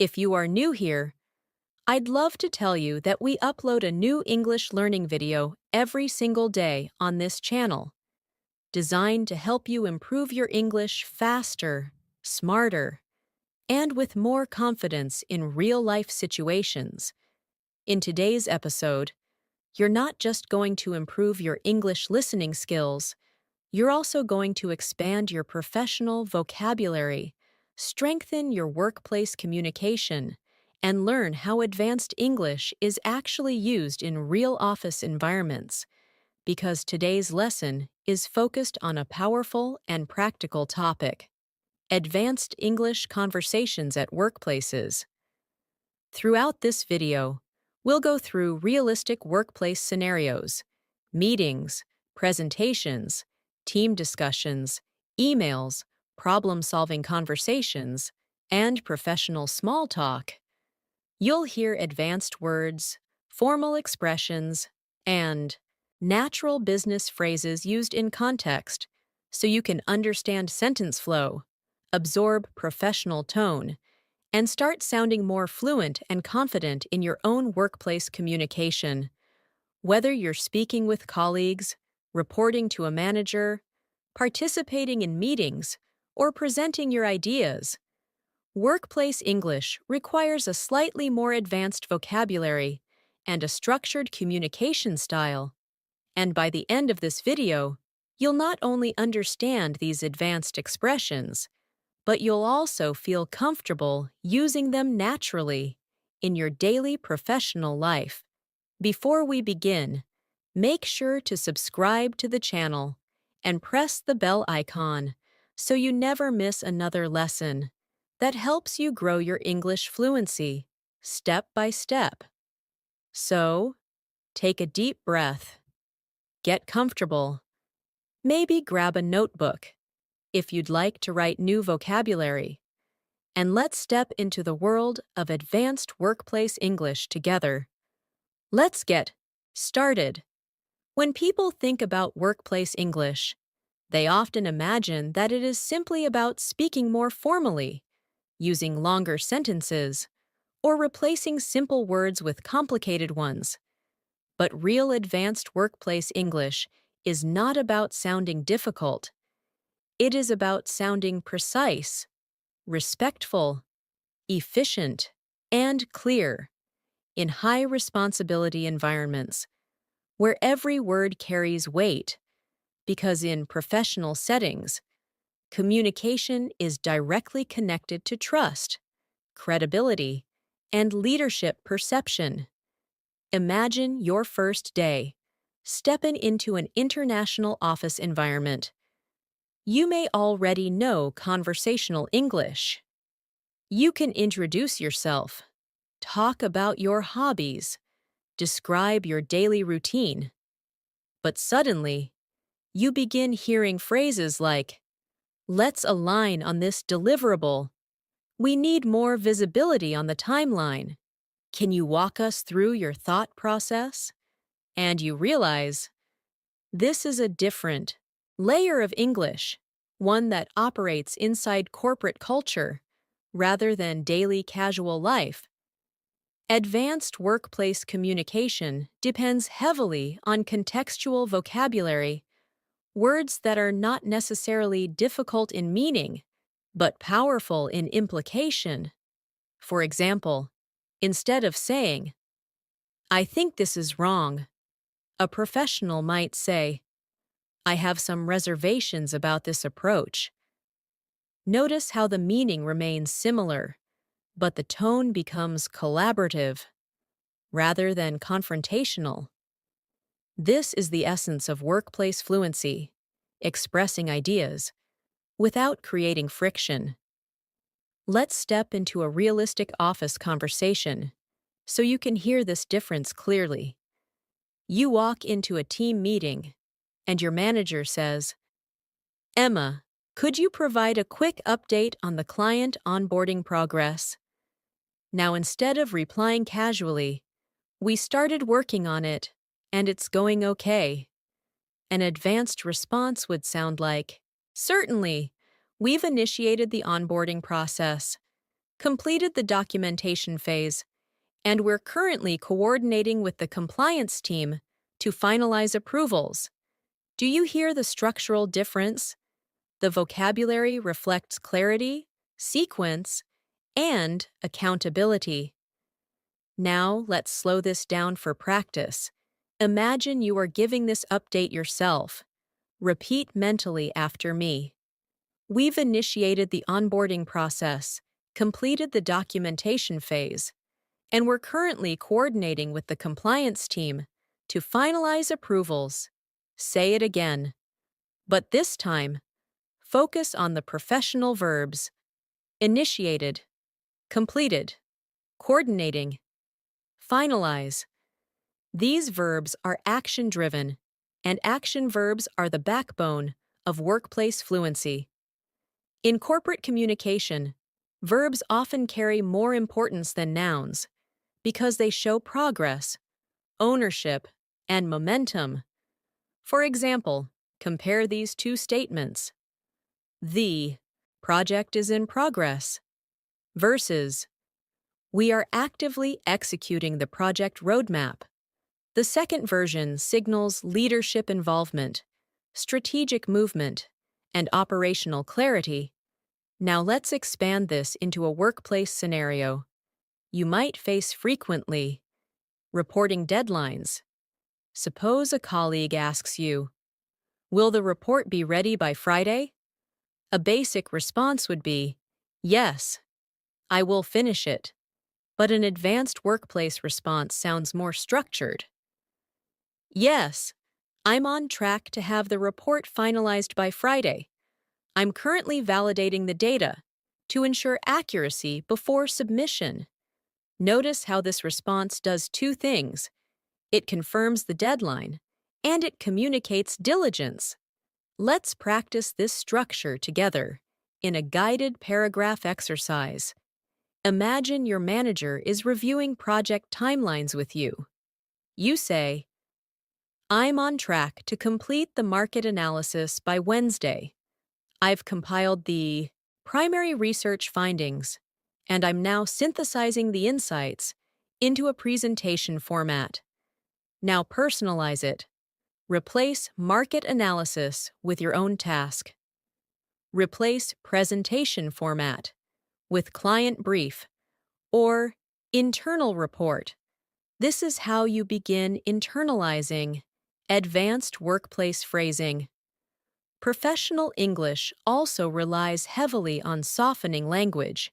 If you are new here, I'd love to tell you that we upload a new English learning video every single day on this channel, designed to help you improve your English faster, smarter, and with more confidence in real-life situations. In today's episode, you're not just going to improve your English listening skills, you're also going to expand your professional vocabulary, strengthen your workplace communication, and learn how advanced English is actually used in real office environments, because today's lesson is focused on a powerful and practical topic: advanced English conversations at workplaces. Throughout this video, we'll go through realistic workplace scenarios, meetings, presentations, team discussions, emails, problem-solving conversations, and professional small talk. You'll hear advanced words, formal expressions, and natural business phrases used in context, so you can understand sentence flow, absorb professional tone, and start sounding more fluent and confident in your own workplace communication. Whether you're speaking with colleagues, reporting to a manager, participating in meetings, or presenting your ideas, workplace English requires a slightly more advanced vocabulary and a structured communication style. And by the end of this video, you'll not only understand these advanced expressions, but you'll also feel comfortable using them naturally in your daily professional life. Before we begin, make sure to subscribe to the channel and press the bell icon so you never miss another lesson that helps you grow your English fluency step by step. So, take a deep breath, get comfortable, maybe grab a notebook if you'd like to write new vocabulary, and let's step into the world of advanced workplace English together. Let's get started. When people think about workplace English, they often imagine that it is simply about speaking more formally, using longer sentences, or replacing simple words with complicated ones. But real advanced workplace English is not about sounding difficult. It is about sounding precise, respectful, efficient, and clear in high-responsibility environments where every word carries weight, because in professional settings, communication is directly connected to trust, credibility, and leadership perception. Imagine your first day, stepping into an international office environment. You may already know conversational English. You can introduce yourself, talk about your hobbies, describe your daily routine. But suddenly, you begin hearing phrases like, "Let's align on this deliverable," "We need more visibility on the timeline," "Can you walk us through your thought process?" And you realize this is a different layer of English, one that operates inside corporate culture rather than daily casual life. Advanced workplace communication depends heavily on contextual vocabulary, words that are not necessarily difficult in meaning, but powerful in implication. For example, instead of saying, "I think this is wrong," a professional might say, "I have some reservations about this approach." Notice how the meaning remains similar, but the tone becomes collaborative rather than confrontational. This is the essence of workplace fluency, expressing ideas without creating friction. Let's step into a realistic office conversation so you can hear this difference clearly. You walk into a team meeting, and your manager says, "Emma, could you provide a quick update on the client onboarding progress?" Now, instead of replying casually, "We started working on it, and it's going okay," an advanced response would sound like, "Certainly, we've initiated the onboarding process. completed the documentation phase, and we're currently coordinating with the compliance team to finalize approvals. Do you hear the structural difference? The vocabulary reflects clarity, sequence, and accountability. Now, let's slow this down for practice. Imagine you are giving this update yourself. Repeat mentally after me. We've initiated the onboarding process, completed the documentation phase, and we're currently coordinating with the compliance team to finalize approvals. Say it again. But this time, focus on the professional verbs: initiated, completed, coordinating, finalize. These verbs are action-driven, and action verbs are the backbone of workplace fluency. In corporate communication, verbs often carry more importance than nouns because they show progress, ownership, and momentum. For example, compare these two statements. The project is in progress versus we are actively executing the project roadmap. The second version signals leadership involvement, strategic movement, and operational clarity. Now let's expand this into a workplace scenario. You might face frequently reporting deadlines. Suppose a colleague asks you, "Will the report be ready by Friday?" A basic response would be, "Yes, I will finish it." But an advanced workplace response sounds more structured. "Yes, I'm on track to have the report finalized by Friday. I'm currently validating the data to ensure accuracy before submission." Notice how this response does two things. It confirms the deadline, and it communicates diligence. Let's practice this structure together in a guided paragraph exercise. Imagine your manager is reviewing project timelines with you. You say, "I'm on track to complete the market analysis by Wednesday. I've compiled the primary research findings, and I'm now synthesizing the insights into a presentation format." Now personalize it. Replace market analysis with your own task. Replace presentation format with client brief or internal report. This is how you begin internalizing advanced workplace phrasing. Professional English also relies heavily on softening language,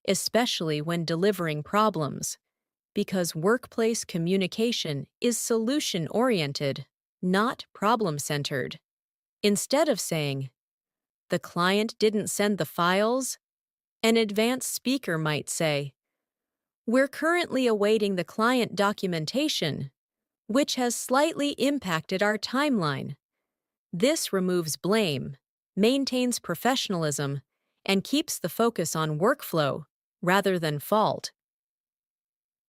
especially when delivering problems, because workplace communication is solution-oriented, not problem-centered. Instead of saying, "The client didn't send the files," an advanced speaker might say, "We're currently awaiting the client documentation, which has slightly impacted our timeline." This removes blame, maintains professionalism, and keeps the focus on workflow rather than fault.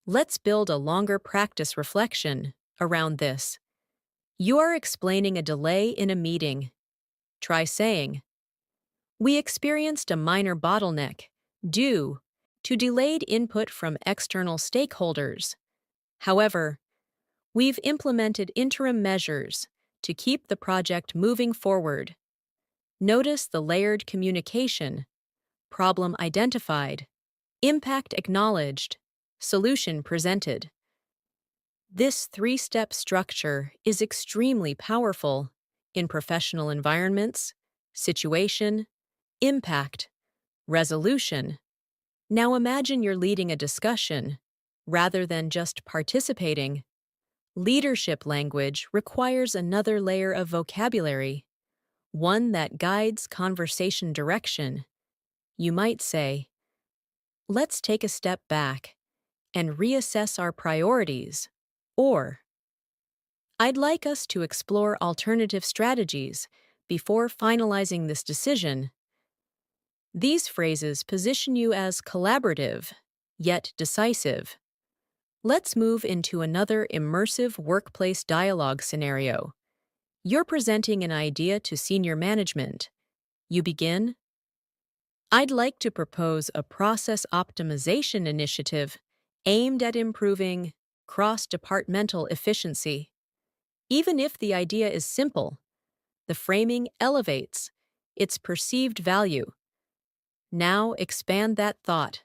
Let's build a longer practice reflection around this. You are explaining a delay in a meeting. Try saying, "We experienced a minor bottleneck due to delayed input from external stakeholders. However, we've implemented interim measures to keep the project moving forward." Notice the layered communication: problem identified, impact acknowledged, solution presented. This three-step structure is extremely powerful in professional environments: situation, impact, resolution. Now imagine you're leading a discussion rather than just participating. Leadership language requires another layer of vocabulary, one that guides conversation direction. You might say, "Let's take a step back and reassess our priorities," or "I'd like us to explore alternative strategies before finalizing this decision." These phrases position you as collaborative, yet decisive. Let's move into another immersive workplace dialogue scenario. You're presenting an idea to senior management. You begin, I'd like to propose a process optimization initiative aimed at improving cross-departmental efficiency. Even if the idea is simple, the framing elevates its perceived value. Now expand that thought.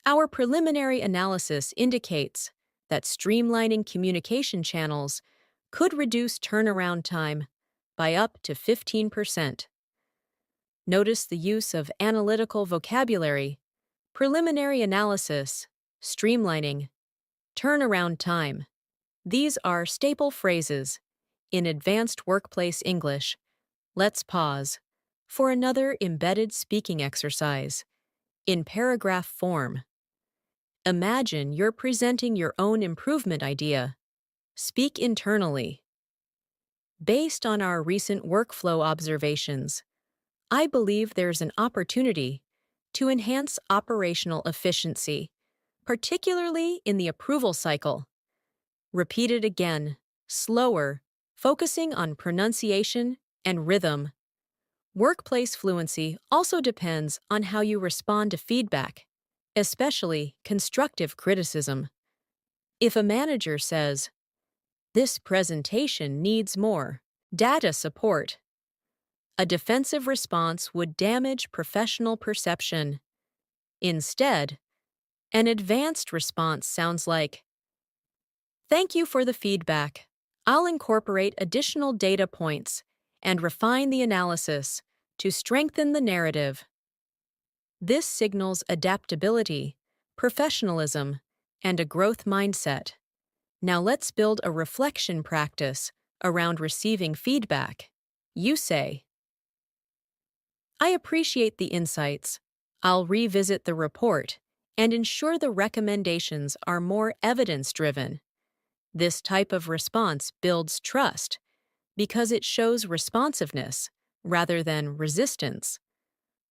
Our preliminary analysis indicates that streamlining communication channels could reduce turnaround time by up to 15%. Notice the use of analytical vocabulary, preliminary analysis, streamlining, turnaround time. These are staple phrases in advanced workplace English. Let's pause for another embedded speaking exercise in paragraph form. Imagine you're presenting your own improvement idea. Speak internally. Based on our recent workflow observations, I believe there's an opportunity to enhance operational efficiency, particularly in the approval cycle. Repeat it again, slower, focusing on pronunciation and rhythm. Workplace fluency also depends on how you respond to feedback, especially constructive criticism. If a manager says, "This presentation needs more data support," a defensive response would damage professional perception. Instead, an advanced response sounds like, "Thank you for the feedback. I'll incorporate additional data points and refine the analysis to strengthen the narrative." This signals adaptability, professionalism, and a growth mindset. Now let's build a reflection practice around receiving feedback. You say, "I appreciate the insights. I'll revisit the report and ensure the recommendations are more evidence-driven." This type of response builds trust because it shows responsiveness rather than resistance.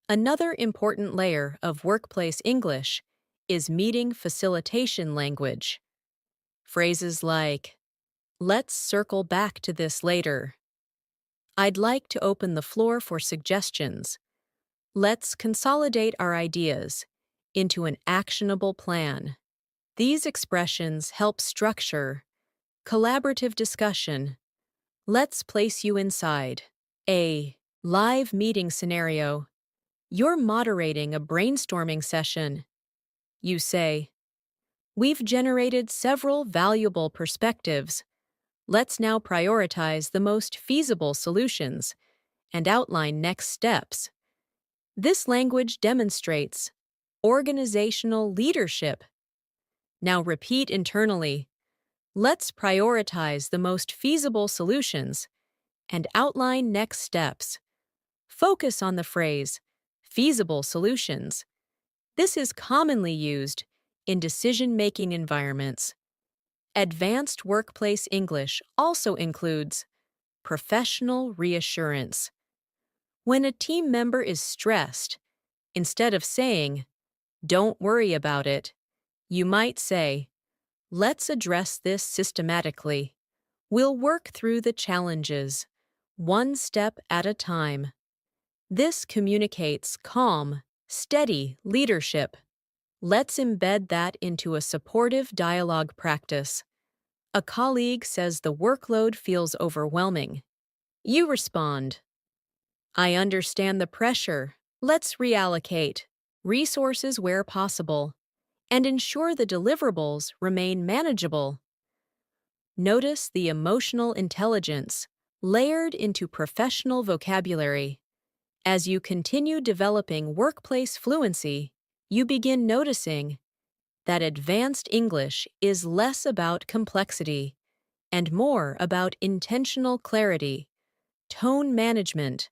Another important layer of workplace English is meeting facilitation language. Phrases like, "Let's circle back to this later." "I'd like to open the floor for suggestions." "Let's consolidate our ideas into an actionable plan." These expressions help structure collaborative discussion. Let's place you inside a live meeting scenario. You're moderating a brainstorming session. You say, "We've generated several valuable perspectives. Let's now prioritize the most feasible solutions and outline next steps." This language demonstrates organizational leadership. Now repeat internally, "Let's prioritize the most feasible solutions and outline next steps." Focus on the phrase, "feasible solutions." This is commonly used in decision-making environments. Advanced workplace English also includes professional reassurance. When a team member is stressed, instead of saying, "Don't worry about it," you might say, "Let's address this systematically. We'll work through the challenges, one step at a time." This communicates calm, steady leadership. Let's embed that into a supportive dialogue practice. A colleague says the workload feels overwhelming. You respond, "I understand the pressure. Let's reallocate resources where possible and ensure the deliverables remain manageable." Notice the emotional intelligence layered into professional vocabulary. As you continue developing workplace fluency, you begin noticing that advanced English is less about complexity and more about intentional clarity, tone management,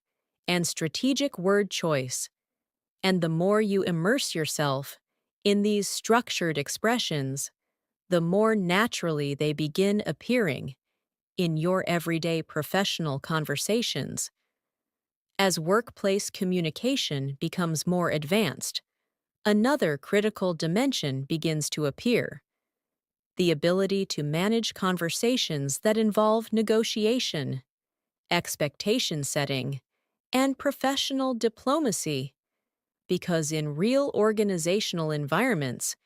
and strategic word choice. And the more you immerse yourself in these structured expressions, the more naturally they begin appearing in your everyday professional conversations. As workplace communication becomes more advanced, another critical dimension begins to appear: the ability to manage conversations that involve negotiation, expectation setting, and professional diplomacy. because in real organizational environments,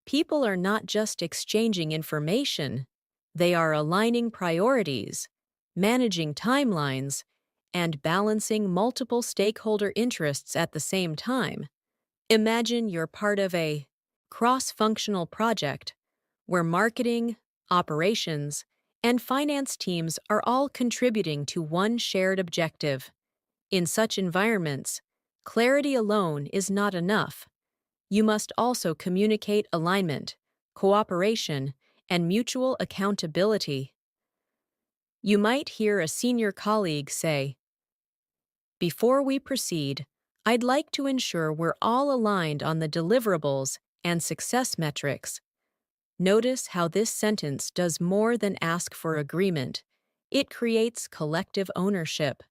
people are not just exchanging information, they are aligning priorities, managing timelines, and balancing multiple stakeholder interests at the same time. Imagine you're part of a cross-functional project where marketing, operations, and finance teams are all contributing to one shared objective. In such environments, clarity alone is not enough. You must also communicate alignment, cooperation, and mutual accountability. You might hear a senior colleague say, "Before we proceed, I'd like to ensure we're all aligned on the deliverables and success metrics." Notice how this sentence does more than ask for agreement. It creates collective ownership.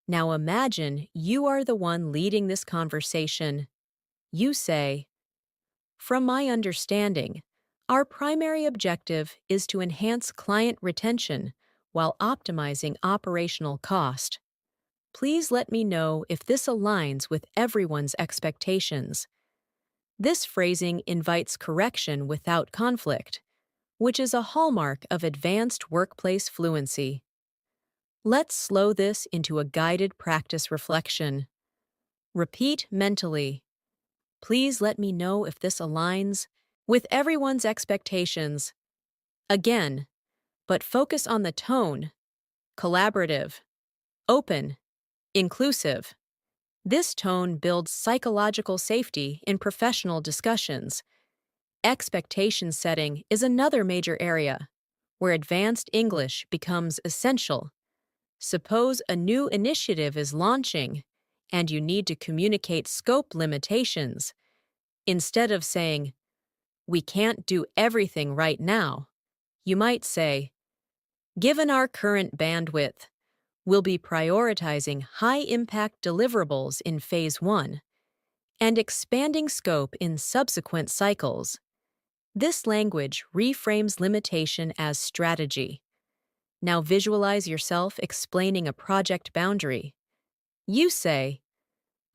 Now imagine you are the one leading this conversation. You say, "From my understanding, our primary objective is to enhance client retention while optimizing operational cost. Please let me know if this aligns with everyone's expectations." This phrasing invites correction without conflict, which is a hallmark of advanced workplace fluency. Let's slow this into a guided practice reflection. Repeat mentally, "Please let me know if this aligns with everyone's expectations." Again, but focus on the tone: collaborative, open, inclusive. This tone builds psychological safety in professional discussions. Expectation setting is another major area where advanced English becomes essential. Suppose a new initiative is launching and you need to communicate scope limitations. Instead of saying, "We can't do everything right now," you might say, "Given our current bandwidth, we'll be prioritizing high-impact deliverables in Phase 1 and expanding scope in subsequent cycles." This language reframes limitation as strategy. Now visualize yourself explaining a project boundary. You say,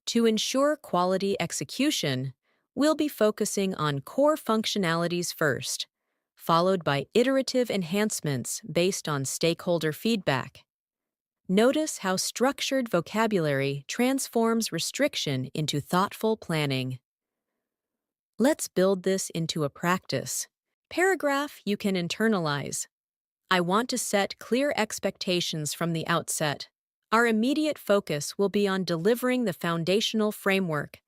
"To ensure quality execution, we'll be focusing on core functionalities first, followed by iterative enhancements based on stakeholder feedback." Notice how structured vocabulary transforms restriction into thoughtful planning. Let's build this into a practice. Paragraph you can internalize. I want to set clear expectations from the outset. Our immediate focus will be on delivering the foundational framework.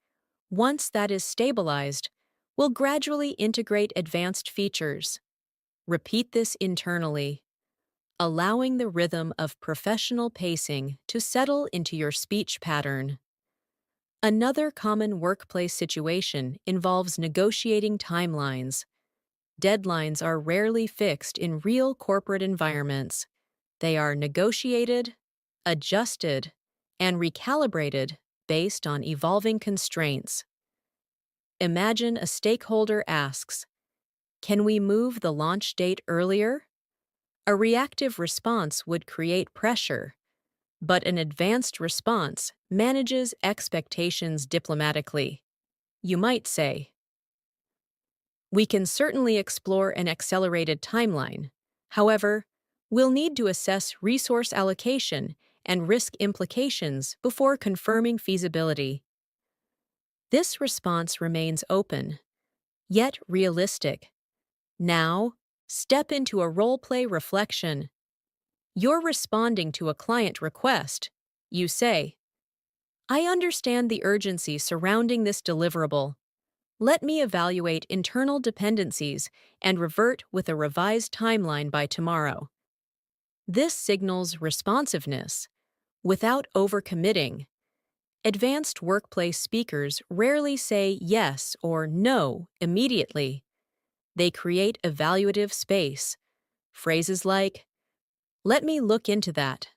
Once that is stabilized, we'll gradually integrate advanced features. Repeat this internally, allowing the rhythm of professional pacing to settle into your speech pattern. Another common workplace situation involves negotiating timelines. Deadlines are rarely fixed in real corporate environments. They are negotiated, adjusted, and recalibrated based on evolving constraints. Imagine a stakeholder asks, "Can we move the launch date earlier?" A reactive response would create pressure, but an advanced response manages expectations diplomatically. You might say, "We can certainly explore an accelerated timeline. However, we'll need to assess resource allocation and risk implications before confirming feasibility." This response remains open, yet realistic. Now, step into a role-play reflection. You're responding to a client request. You say, "I understand the urgency surrounding this deliverable. Let me evaluate internal dependencies and revert with a revised timeline by tomorrow." This signals responsiveness without overcommitting. Advanced workplace speakers rarely say yes or no immediately. They create evaluative space. Phrases like, "Let me look into that."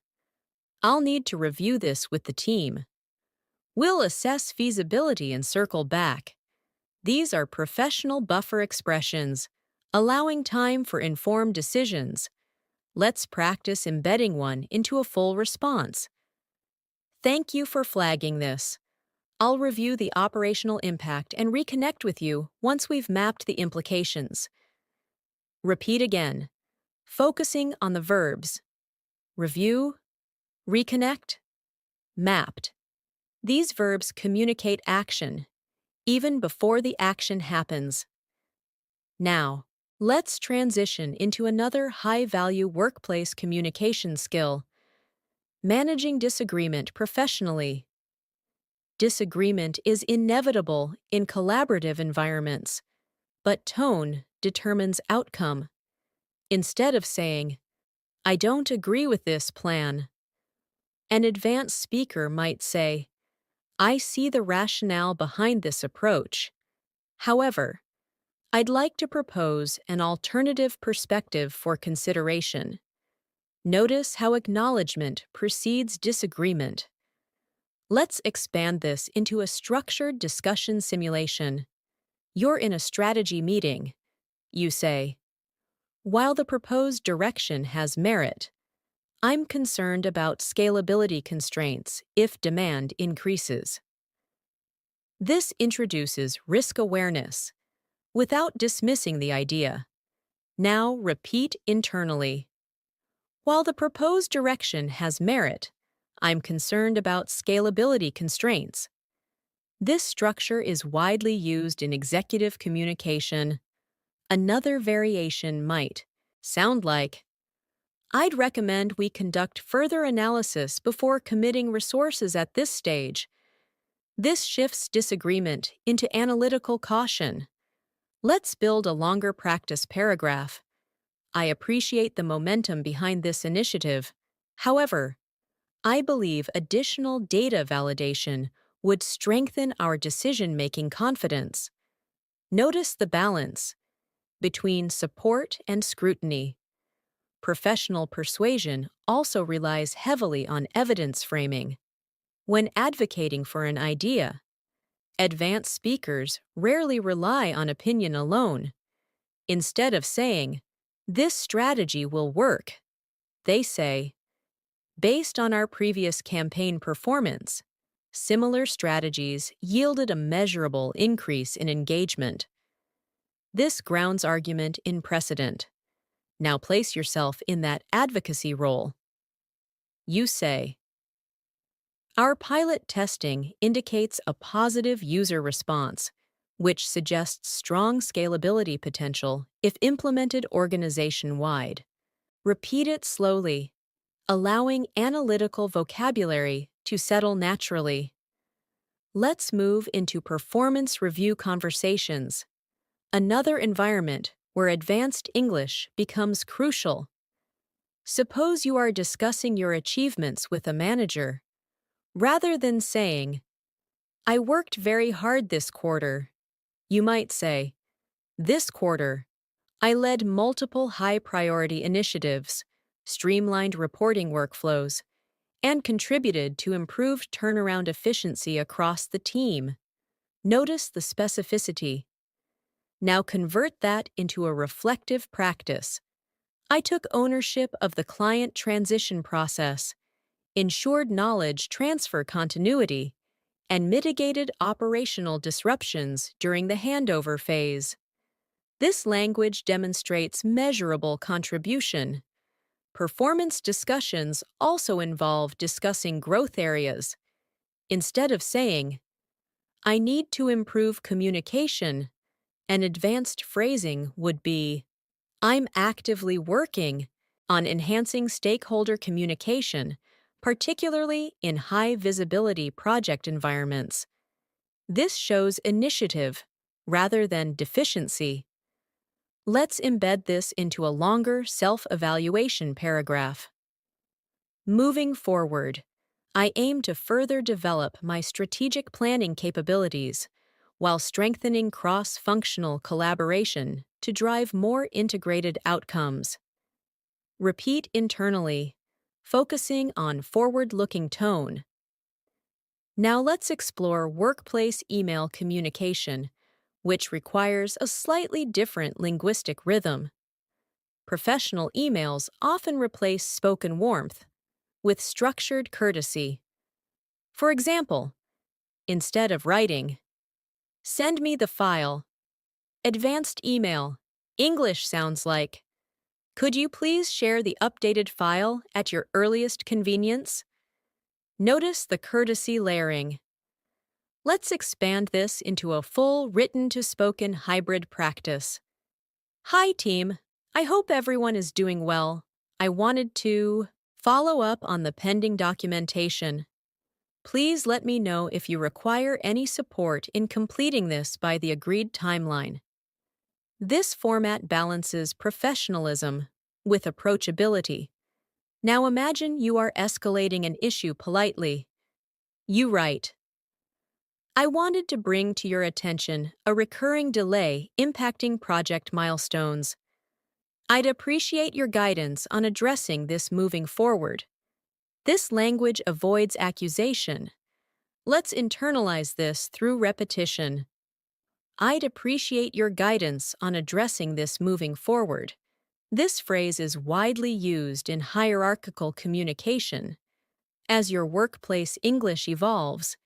"I'll need to review this with the team." "We'll assess feasibility and circle back." These are professional buffer expressions, allowing time for informed decisions. Let's practice embedding one into a full response. "Thank you for flagging this. I'll review the operational impact and reconnect with you once we've mapped the implications. Repeat again, focusing on the verbs review, reconnect, mapped. These verbs communicate action, even before the action happens. Now, let's transition into another high-value workplace communication skill: managing disagreement professionally. Disagreement is inevitable in collaborative environments, but tone determines outcome. Instead of saying, "I don't agree with this plan," an advanced speaker might say, "I see the rationale behind this approach. However, I'd like to propose an alternative perspective for consideration." Notice how acknowledgement precedes disagreement. Let's expand this into a structured discussion simulation. You're in a strategy meeting. You say, "While the proposed direction has merit, I'm concerned about scalability constraints if demand increases." This introduces risk awareness without dismissing the idea. Now repeat internally. "While the proposed direction has merit, I'm concerned about scalability constraints." This structure is widely used in executive communication. Another variation might sound like, "I'd recommend we conduct further analysis before committing resources at this stage." This shifts disagreement into analytical caution. Let's build a longer practice paragraph. "I appreciate the momentum behind this initiative. However, I believe additional data validation would strengthen our decision-making confidence." Notice the balance between support and scrutiny. Professional persuasion also relies heavily on evidence framing. When advocating for an idea, advanced speakers rarely rely on opinion alone. Instead of saying, "This strategy will work," they say, "Based on our previous campaign performance, similar strategies yielded a measurable increase in engagement." This grounds argument in precedent. Now place yourself in that advocacy role. You say, "Our pilot testing indicates a positive user response, which suggests strong scalability potential if implemented organization-wide." Repeat it slowly, allowing analytical vocabulary to settle naturally. Let's move into performance review conversations, another environment where advanced English becomes crucial. Suppose you are discussing your achievements with a manager. Rather than saying, "I worked very hard this quarter," you might say, "This quarter, I led multiple high-priority initiatives, streamlined reporting workflows, and contributed to improved turnaround efficiency across the team." Notice the specificity. Now convert that into a reflective practice. "I took ownership of the client transition process, ensured knowledge transfer continuity, and mitigated operational disruptions during the handover phase." This language demonstrates measurable contribution. Performance discussions also involve discussing growth areas. Instead of saying, "I need to improve communication," an advanced phrasing would be, "I'm actively working on enhancing stakeholder communication, particularly in high-visibility project environments." This shows initiative rather than deficiency. Let's embed this into a longer self-evaluation paragraph. Moving forward, I aim to further develop my strategic planning capabilities while strengthening cross-functional collaboration to drive more integrated outcomes. Repeat internally, focusing on forward-looking tone. Now let's explore workplace email communication, which requires a slightly different linguistic rhythm. Professional emails often replace spoken warmth with structured courtesy. For example, instead of writing. Send me the file. Advanced email. English sounds like, could you please share the updated file at your earliest convenience? Notice the courtesy layering. Let's expand this into a full written-to-spoken hybrid practice. Hi, team. I hope everyone is doing well. I wanted to follow up on the pending documentation. Please let me know if you require any support in completing this by the agreed timeline. This format balances professionalism with approachability. Now imagine you are escalating an issue politely. You write, I wanted to bring to your attention a recurring delay impacting project milestones. I'd appreciate your guidance on addressing this moving forward. This language avoids accusation. Let's internalize this through repetition. I'd appreciate your guidance on addressing this moving forward. This phrase is widely used in hierarchical communication. As your workplace English evolves,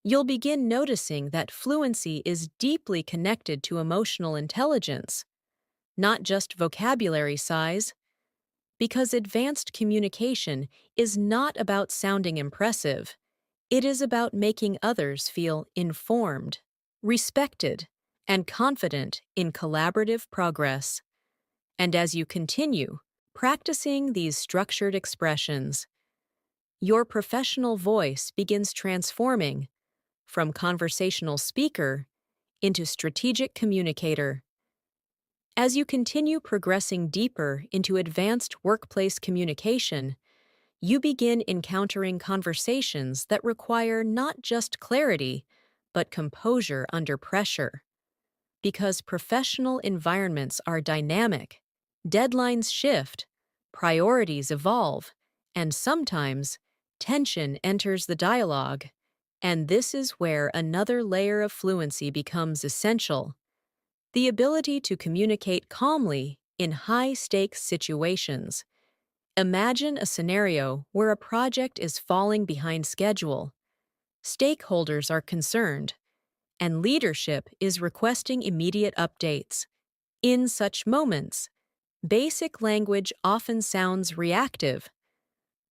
you'll begin noticing that fluency is deeply connected to emotional intelligence, not just vocabulary size, because advanced communication is not about sounding impressive. It is about making others feel informed, respected, and confident in collaborative progress. And as you continue practicing these structured expressions, your professional voice begins transforming from conversational speaker into strategic communicator. As you continue progressing deeper into advanced workplace communication, you begin encountering conversations that require not just clarity, but composure under pressure. Because professional environments are dynamic, deadlines shift, priorities evolve, and sometimes tension enters the dialogue. And this is where another layer of fluency becomes essential: the ability to communicate calmly in high-stakes situations. Imagine a scenario where a project is falling behind schedule, stakeholders are concerned, and leadership is requesting immediate updates. In such moments, basic language often sounds reactive,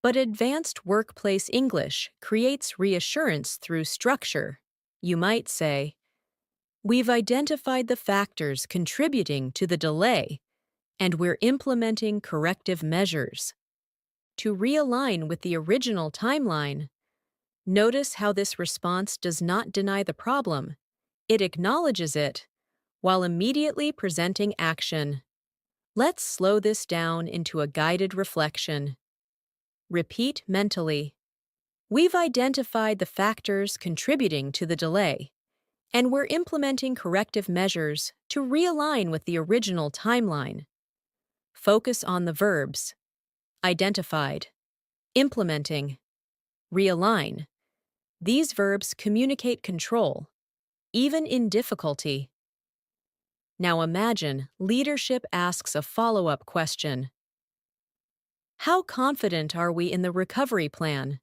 but advanced workplace English creates reassurance through structure. You might say, we've identified the factors contributing to the delay, and we're implementing corrective measures. To realign with the original timeline, notice how this response does not deny the problem. It acknowledges it, while immediately presenting action. Let's slow this down into a guided reflection. Repeat mentally. We've identified the factors contributing to the delay, and we're implementing corrective measures to realign with the original timeline. Focus on the verbs. Identified, implementing, realign. These verbs communicate control, even in difficulty. Now imagine leadership asks a follow-up question. How confident are we in the recovery plan?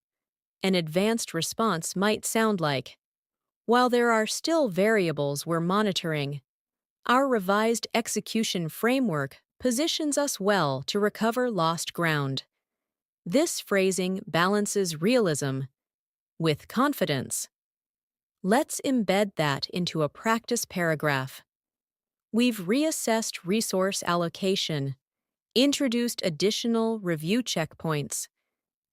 An advanced response might sound like, while there are still variables we're monitoring, our revised execution framework positions us well to recover lost ground. This phrasing balances realism with confidence. Let's embed that into a practice paragraph. We've reassessed resource allocation, introduced additional review checkpoints,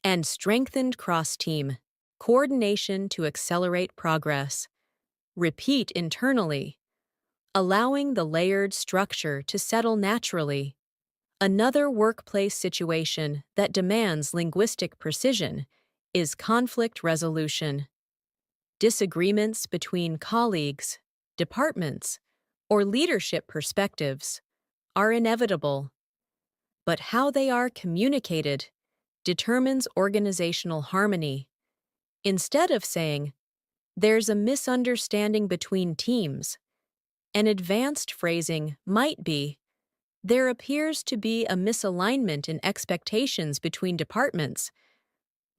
and strengthened cross-team coordination to accelerate progress. Repeat internally, allowing the layered structure to settle naturally. Another workplace situation that demands linguistic precision is conflict resolution. Disagreements between colleagues, departments, or leadership perspectives are inevitable, but how they are communicated determines organizational harmony. Instead of saying, there's a misunderstanding between teams, an advanced phrasing might be, there appears to be a misalignment in expectations between departments.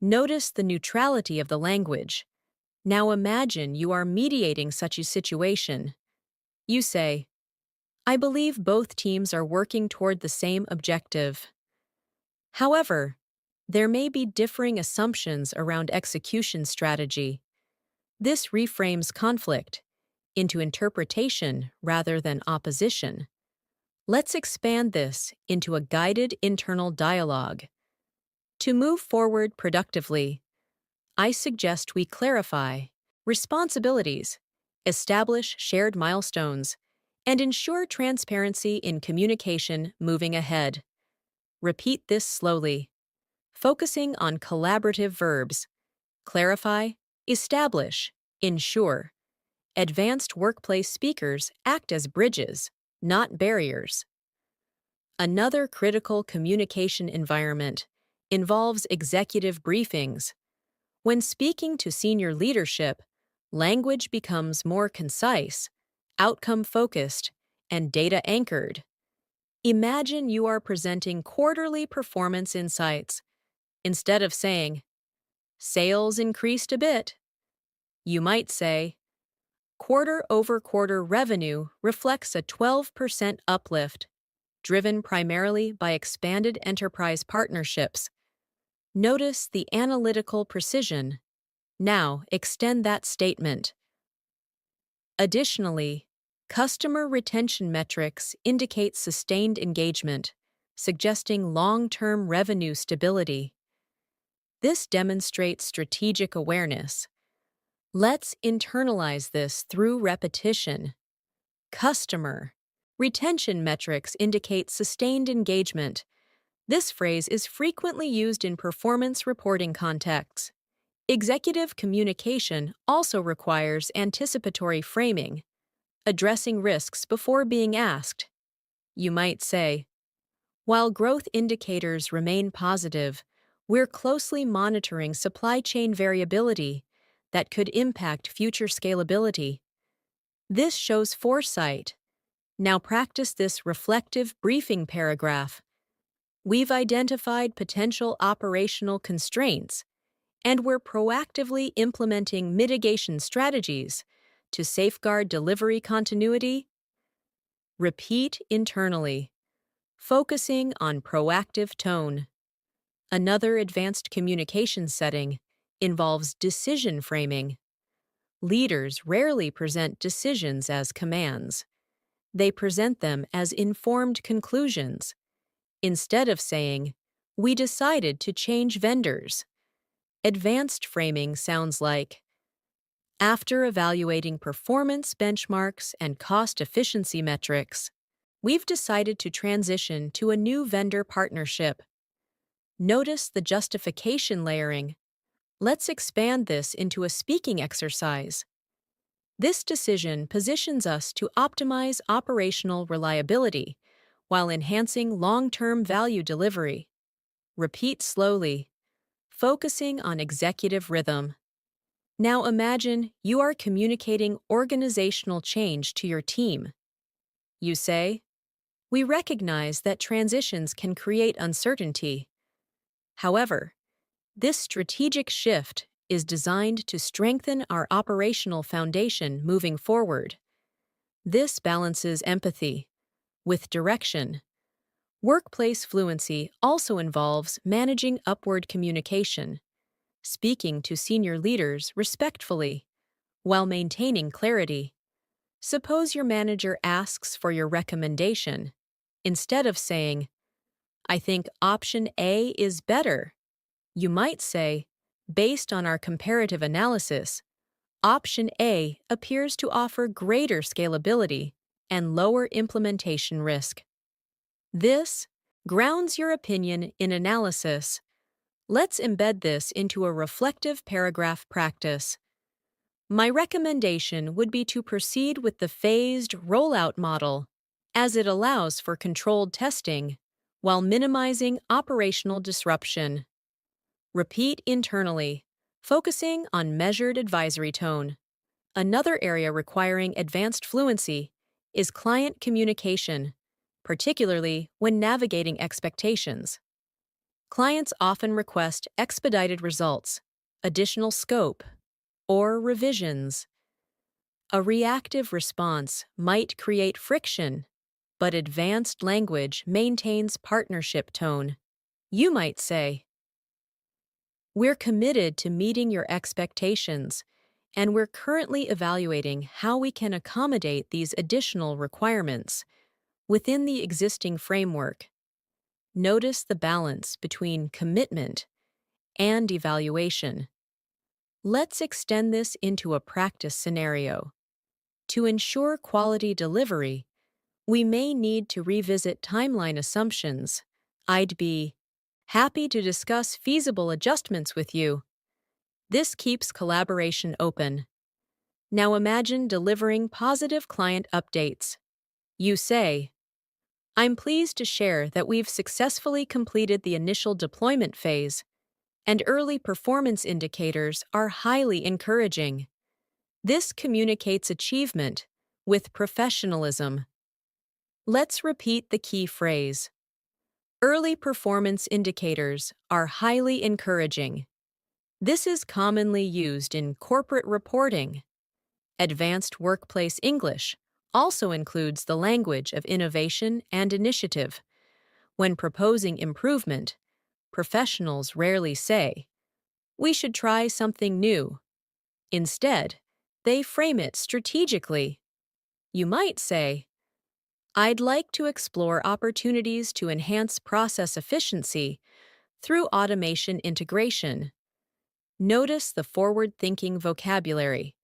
Notice the neutrality of the language. Now imagine you are mediating such a situation. You say, I believe both teams are working toward the same objective. However, there may be differing assumptions around execution strategy. This reframes conflict into interpretation rather than opposition. Let's expand this into a guided internal dialogue. To move forward productively, I suggest we clarify responsibilities, establish shared milestones, and ensure transparency in communication moving ahead. Repeat this slowly, focusing on collaborative verbs: clarify, establish, ensure. Advanced workplace speakers act as bridges, not barriers. Another critical communication environment involves executive briefings. When speaking to senior leadership, language becomes more concise, outcome-focused, and data-anchored. Imagine you are presenting quarterly performance insights. Instead of saying, sales increased a bit, you might say, quarter-over-quarter revenue reflects a 12% uplift, driven primarily by expanded enterprise partnerships. Notice the analytical precision. Now extend that statement. Additionally, customer retention metrics indicate sustained engagement, suggesting long-term revenue stability. This demonstrates strategic awareness. Let's internalize this through repetition. Customer retention metrics indicate sustained engagement. This phrase is frequently used in performance reporting contexts. Executive communication also requires anticipatory framing, addressing risks before being asked. You might say, while growth indicators remain positive, we're closely monitoring supply chain variability that could impact future scalability. This shows foresight. Now practice this reflective briefing paragraph. We've identified potential operational constraints, and we're proactively implementing mitigation strategies to safeguard delivery continuity. Repeat internally, focusing on proactive tone. Another advanced communication setting involves decision framing. Leaders rarely present decisions as commands. They present them as informed conclusions. Instead of saying, we decided to change vendors, advanced framing sounds like, after evaluating performance benchmarks and cost efficiency metrics, we've decided to transition to a new vendor partnership. Notice the justification layering. Let's expand this into a speaking exercise. This decision positions us to optimize operational reliability while enhancing long-term value delivery. Repeat slowly, focusing on executive rhythm. Now imagine you are communicating organizational change to your team. You say, we recognize that transitions can create uncertainty. However, this strategic shift is designed to strengthen our operational foundation moving forward. This balances empathy with direction. Workplace fluency also involves managing upward communication, speaking to senior leaders respectfully, while maintaining clarity. Suppose your manager asks for your recommendation. Instead of saying, I think option A is better, you might say, based on our comparative analysis, option A appears to offer greater scalability and lower implementation risk. This grounds your opinion in analysis. Let's embed this into a reflective paragraph practice. My recommendation would be to proceed with the phased rollout model, as it allows for controlled testing while minimizing operational disruption. Repeat internally, focusing on measured advisory tone. Another area requiring advanced fluency is client communication, particularly when navigating expectations. Clients often request expedited results, additional scope, or revisions. A reactive response might create friction, but advanced language maintains partnership tone. You might say, "We're committed to meeting your expectations, and we're currently evaluating how we can accommodate these additional requirements within the existing framework." Notice the balance between commitment and evaluation. Let's extend this into a practice scenario. To ensure quality delivery, we may need to revisit timeline assumptions. I'd be happy to discuss feasible adjustments with you. This keeps collaboration open. Now imagine delivering positive client updates. You say, "I'm pleased to share that we've successfully completed the initial deployment phase, and early performance indicators are highly encouraging." This communicates achievement with professionalism. Let's repeat the key phrase. Early performance indicators are highly encouraging. This is commonly used in corporate reporting. Advanced workplace English also includes the language of innovation and initiative. When proposing improvement, professionals rarely say, "We should try something new." Instead, they frame it strategically. You might say, "I'd like to explore opportunities to enhance process efficiency through automation integration." Notice the forward-thinking vocabulary.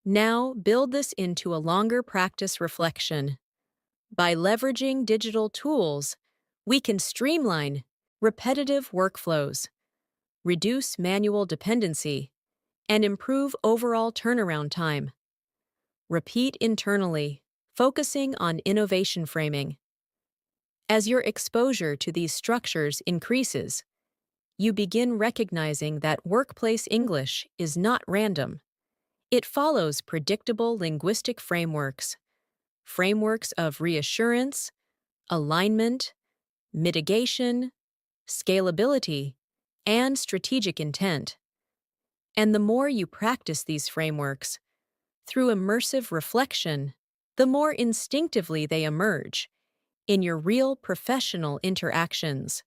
Now build this into a longer practice reflection. By leveraging digital tools, we can streamline repetitive workflows, reduce manual dependency, and improve overall turnaround time. Repeat internally, focusing on innovation framing. As your exposure to these structures increases, you begin recognizing that workplace English is not random. It follows predictable linguistic frameworks of reassurance, alignment, mitigation, scalability, and strategic intent. And the more you practice these frameworks, through immersive reflection, the more instinctively they emerge in your real professional interactions.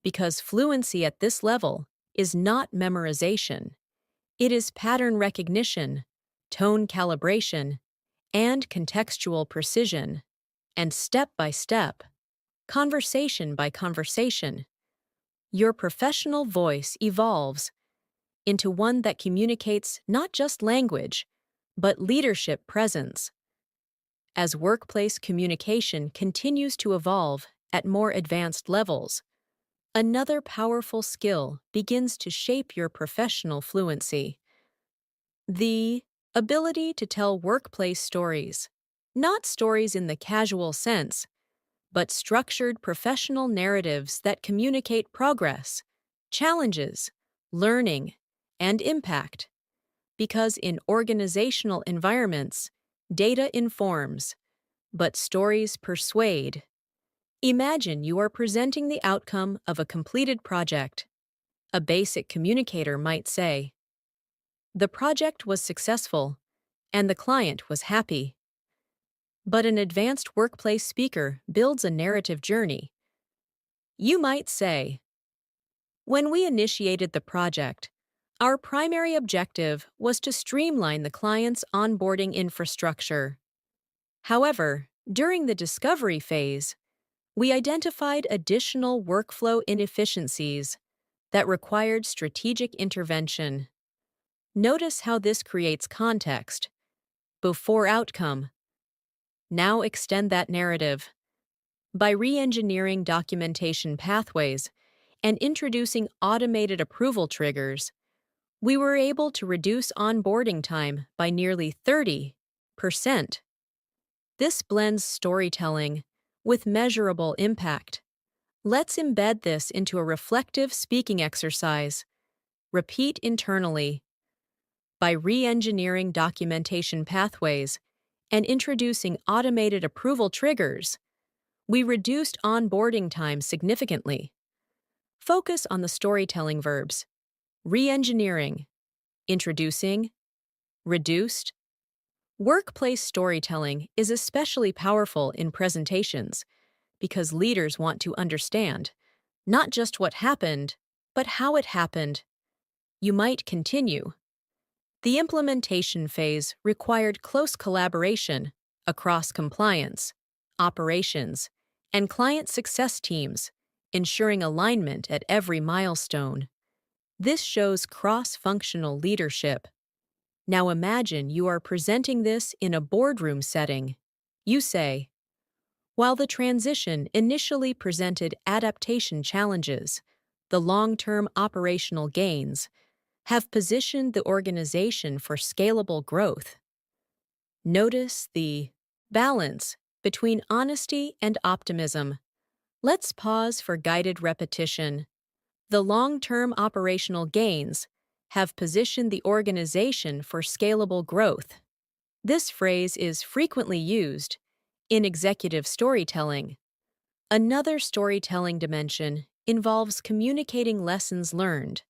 Because fluency at this level is not memorization. It is pattern recognition, tone calibration, and contextual precision. And step by step, conversation by conversation, your professional voice evolves into one that communicates not just language, but leadership presence. As workplace communication continues to evolve at more advanced levels, another powerful skill begins to shape your professional fluency. The ability to tell workplace stories, not stories in the casual sense, but structured professional narratives that communicate progress, challenges, learning, and impact. Because in organizational environments, data informs, but stories persuade. Imagine you are presenting the outcome of a completed project. A basic communicator might say, "The project was successful, and the client was happy." But an advanced workplace speaker builds a narrative journey. You might say, "When we initiated the project, our primary objective was to streamline the client's onboarding infrastructure. However, during the discovery phase, we identified additional workflow inefficiencies that required strategic intervention." Notice how this creates context. Before outcome. Now extend that narrative. By re-engineering documentation pathways and introducing automated approval triggers, we were able to reduce onboarding time by nearly 30%. This blends storytelling with measurable impact. Let's embed this into a reflective speaking exercise. Repeat internally. By re-engineering documentation pathways and introducing automated approval triggers, we reduced onboarding time significantly. Focus on the storytelling verbs: re-engineering, introducing, Reduced. Workplace storytelling is especially powerful in presentations because leaders want to understand not just what happened, but how it happened. You might continue. The implementation phase required close collaboration across compliance, operations, and client success teams, ensuring alignment at every milestone. This shows cross-functional leadership. Now imagine you are presenting this in a boardroom setting. You say, while the transition initially presented adaptation challenges, the long-term operational gains have positioned the organization for scalable growth. Notice the balance between honesty and optimism. Let's pause for guided repetition. The long-term operational gains have positioned the organization for scalable growth. This phrase is frequently used in executive storytelling. Another storytelling dimension involves communicating lessons learned.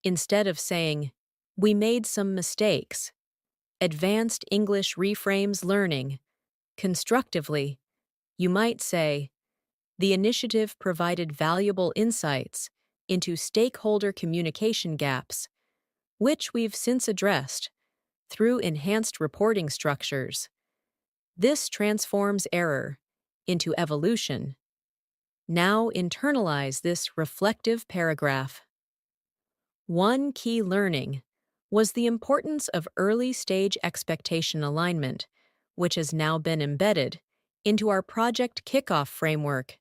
Instead of saying, "We made some mistakes," advanced English reframes learning. Constructively, you might say, "The initiative provided valuable insights into stakeholder communication gaps, which we've since addressed through enhanced reporting structures." This transforms error into evolution. Now internalize this reflective paragraph. One key learning was the importance of early-stage expectation alignment, which has now been embedded into our project kickoff framework.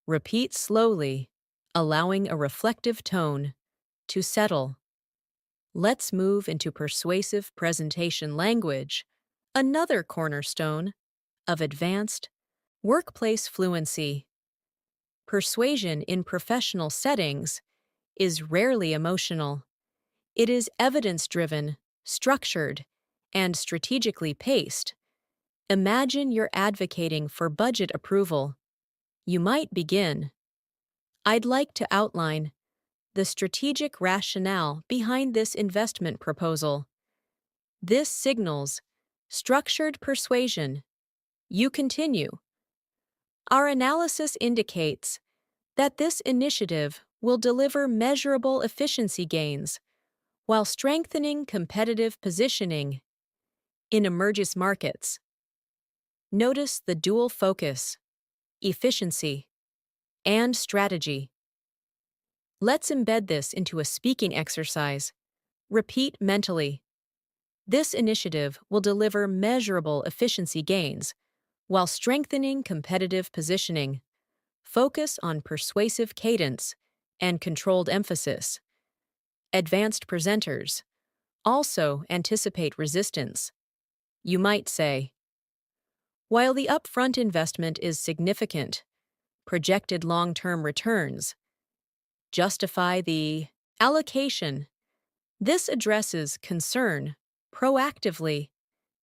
Repeat slowly, allowing a reflective tone to settle. Let's move into persuasive presentation language, another cornerstone of advanced workplace fluency. Persuasion in professional settings is rarely emotional. It is evidence-driven, structured, and strategically paced. Imagine you're advocating for budget approval. You might begin, "I'd like to outline the strategic rationale behind this investment proposal." This signals structured persuasion. You continue, "Our analysis indicates that this initiative will deliver measurable efficiency gains while strengthening competitive positioning in emerging markets." Notice the dual focus, efficiency, and strategy. Let's embed this into a speaking exercise. Repeat mentally, "This initiative will deliver measurable efficiency gains while strengthening competitive positioning." Focus on persuasive cadence and controlled emphasis. Advanced presenters also anticipate resistance. You might say, "While the upfront investment is significant, projected long-term returns justify the allocation." This addresses concern proactively.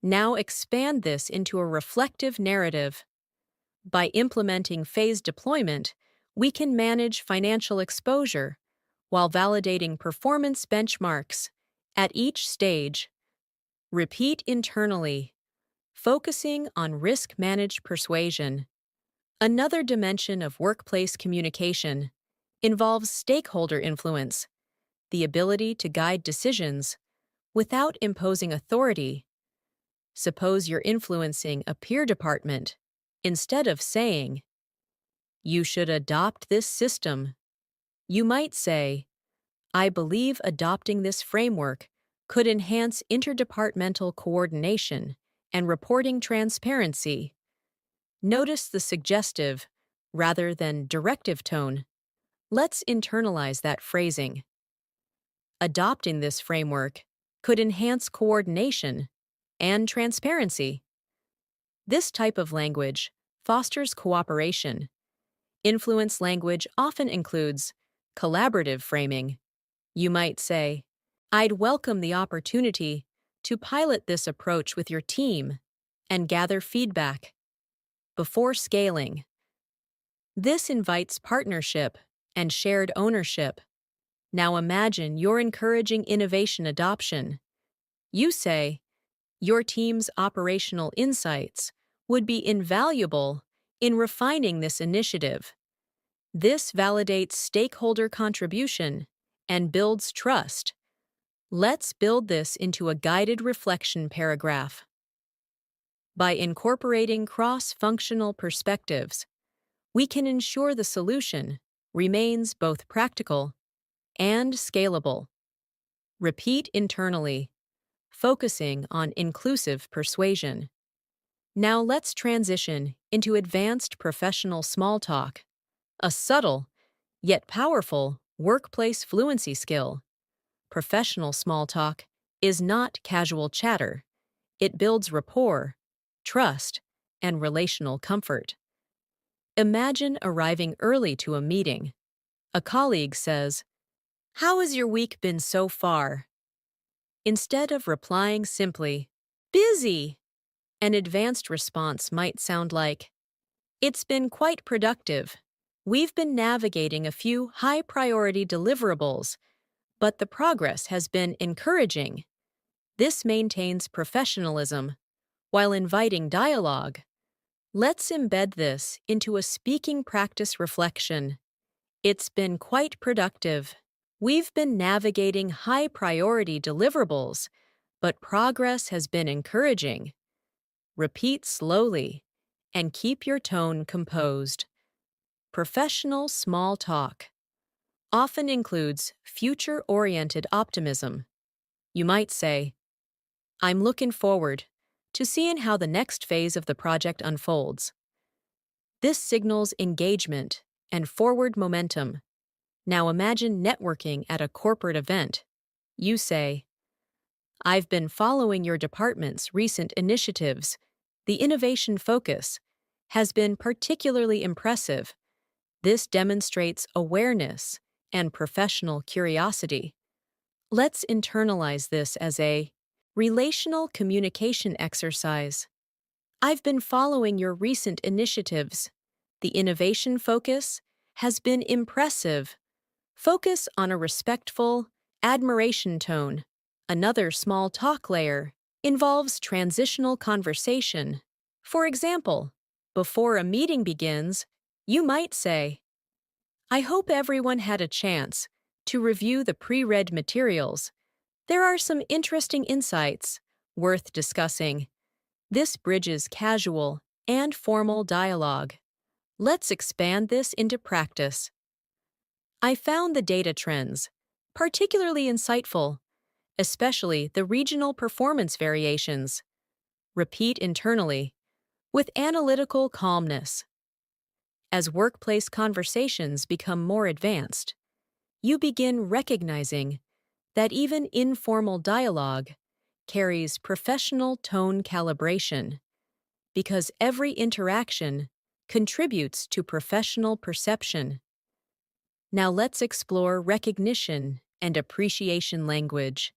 Now expand this into a reflective narrative. By implementing phased deployment, we can manage financial exposure while validating performance benchmarks at each stage. Repeat internally, focusing on risk-managed persuasion. Another dimension of workplace communication involves stakeholder influence, the ability to guide decisions without imposing authority. Suppose you're influencing a peer department. Instead of saying, "You should adopt this system," you might say, "I believe adopting this framework could enhance interdepartmental coordination and reporting transparency." Notice the suggestive rather than directive tone. Let's internalize that phrasing. Adopting this framework could enhance coordination and transparency. This type of language fosters cooperation. Influence language often includes collaborative framing. You might say, "I'd welcome the opportunity to pilot this approach with your team and gather feedback before scaling." This invites partnership and shared ownership. Now imagine you're encouraging innovation adoption. You say, Your team's operational insights would be invaluable in refining this initiative. This validates stakeholder contribution and builds trust. Let's build this into a guided reflection paragraph. By incorporating cross-functional perspectives, we can ensure the solution remains both practical and scalable. Repeat internally, focusing on inclusive persuasion. Now let's transition into advanced professional small talk, a subtle yet powerful workplace fluency skill. Professional small talk is not casual chatter. It builds rapport, trust, and relational comfort. Imagine arriving early to a meeting. A colleague says, "How has your week been so far?" Instead of replying simply, "Busy," an advanced response might sound like, "It's been quite productive. We've been navigating a few high-priority deliverables, but the progress has been encouraging." This maintains professionalism while inviting dialogue. Let's embed this into a speaking practice reflection. It's been quite productive. We've been navigating high-priority deliverables, but progress has been encouraging. Repeat slowly and keep your tone composed. Professional small talk often includes future-oriented optimism. You might say, "I'm looking forward to seeing how the next phase of the project unfolds." This signals engagement and forward momentum. Now imagine networking at a corporate event. You say, "I've been following your department's recent initiatives. The innovation focus has been particularly impressive. This demonstrates awareness and professional curiosity." Let's internalize this as a relational communication exercise. "I've been following your recent initiatives. The innovation focus has been impressive." Focus on a respectful, admiration tone. Another small talk layer involves transitional conversation. For example, before a meeting begins, you might say, "I hope everyone had a chance to review the pre-read materials. There are some interesting insights worth discussing." This bridges casual and formal dialogue. Let's expand this into practice. "I found the data trends particularly insightful, especially the regional performance variations." Repeat internally with analytical calmness. As workplace conversations become more advanced, you begin recognizing that even informal dialogue carries professional tone calibration, because every interaction contributes to professional perception. Now let's explore recognition and appreciation language,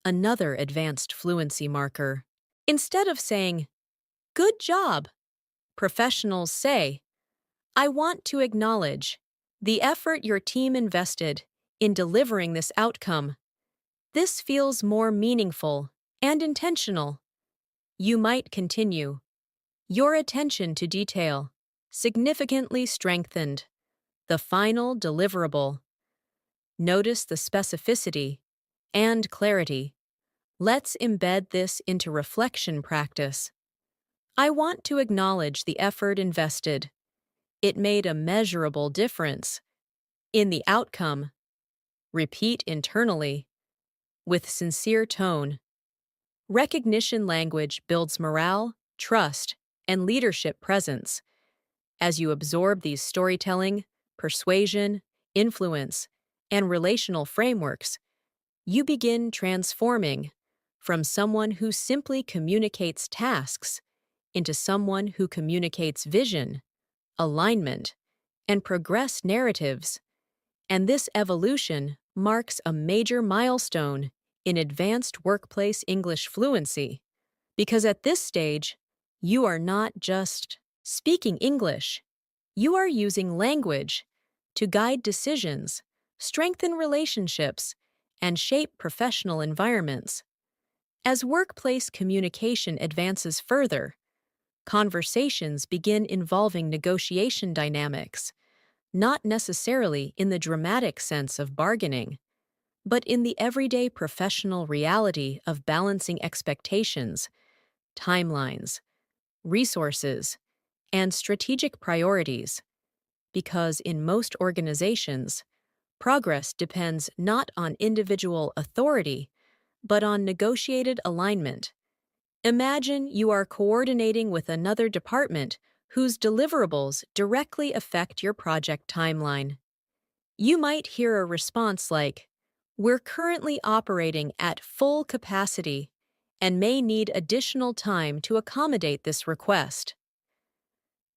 another advanced fluency marker. Instead of saying, "Good job," professionals say, "I want to acknowledge the effort your team invested in delivering this outcome. This feels more meaningful and intentional." You might continue, "Your attention to detail significantly strengthened the final deliverable." Notice the specificity and clarity. Let's embed this into reflection practice. "I want to acknowledge the effort invested. It made a measurable difference in the outcome." Repeat internally with sincere tone. Recognition language builds morale, trust, and leadership presence. As you absorb these storytelling, persuasion, influence, and relational frameworks, you begin transforming from someone who simply communicates tasks into someone who communicates vision, alignment, and progress narratives. And this evolution marks a major milestone in advanced workplace English fluency, because at this stage, you are not just speaking English, you are using language to guide decisions, strengthen relationships, and shape professional environments. As workplace communication advances further, conversations begin involving negotiation dynamics, not necessarily in the dramatic sense of bargaining, but in the everyday professional reality of balancing expectations, timelines, resources, and strategic priorities, because in most organizations, progress depends not on individual authority, but on negotiated alignment. Imagine you are coordinating with another department whose deliverables directly affect your project timeline. You might hear a response like, "We're currently operating at full capacity and may need additional time to accommodate this request."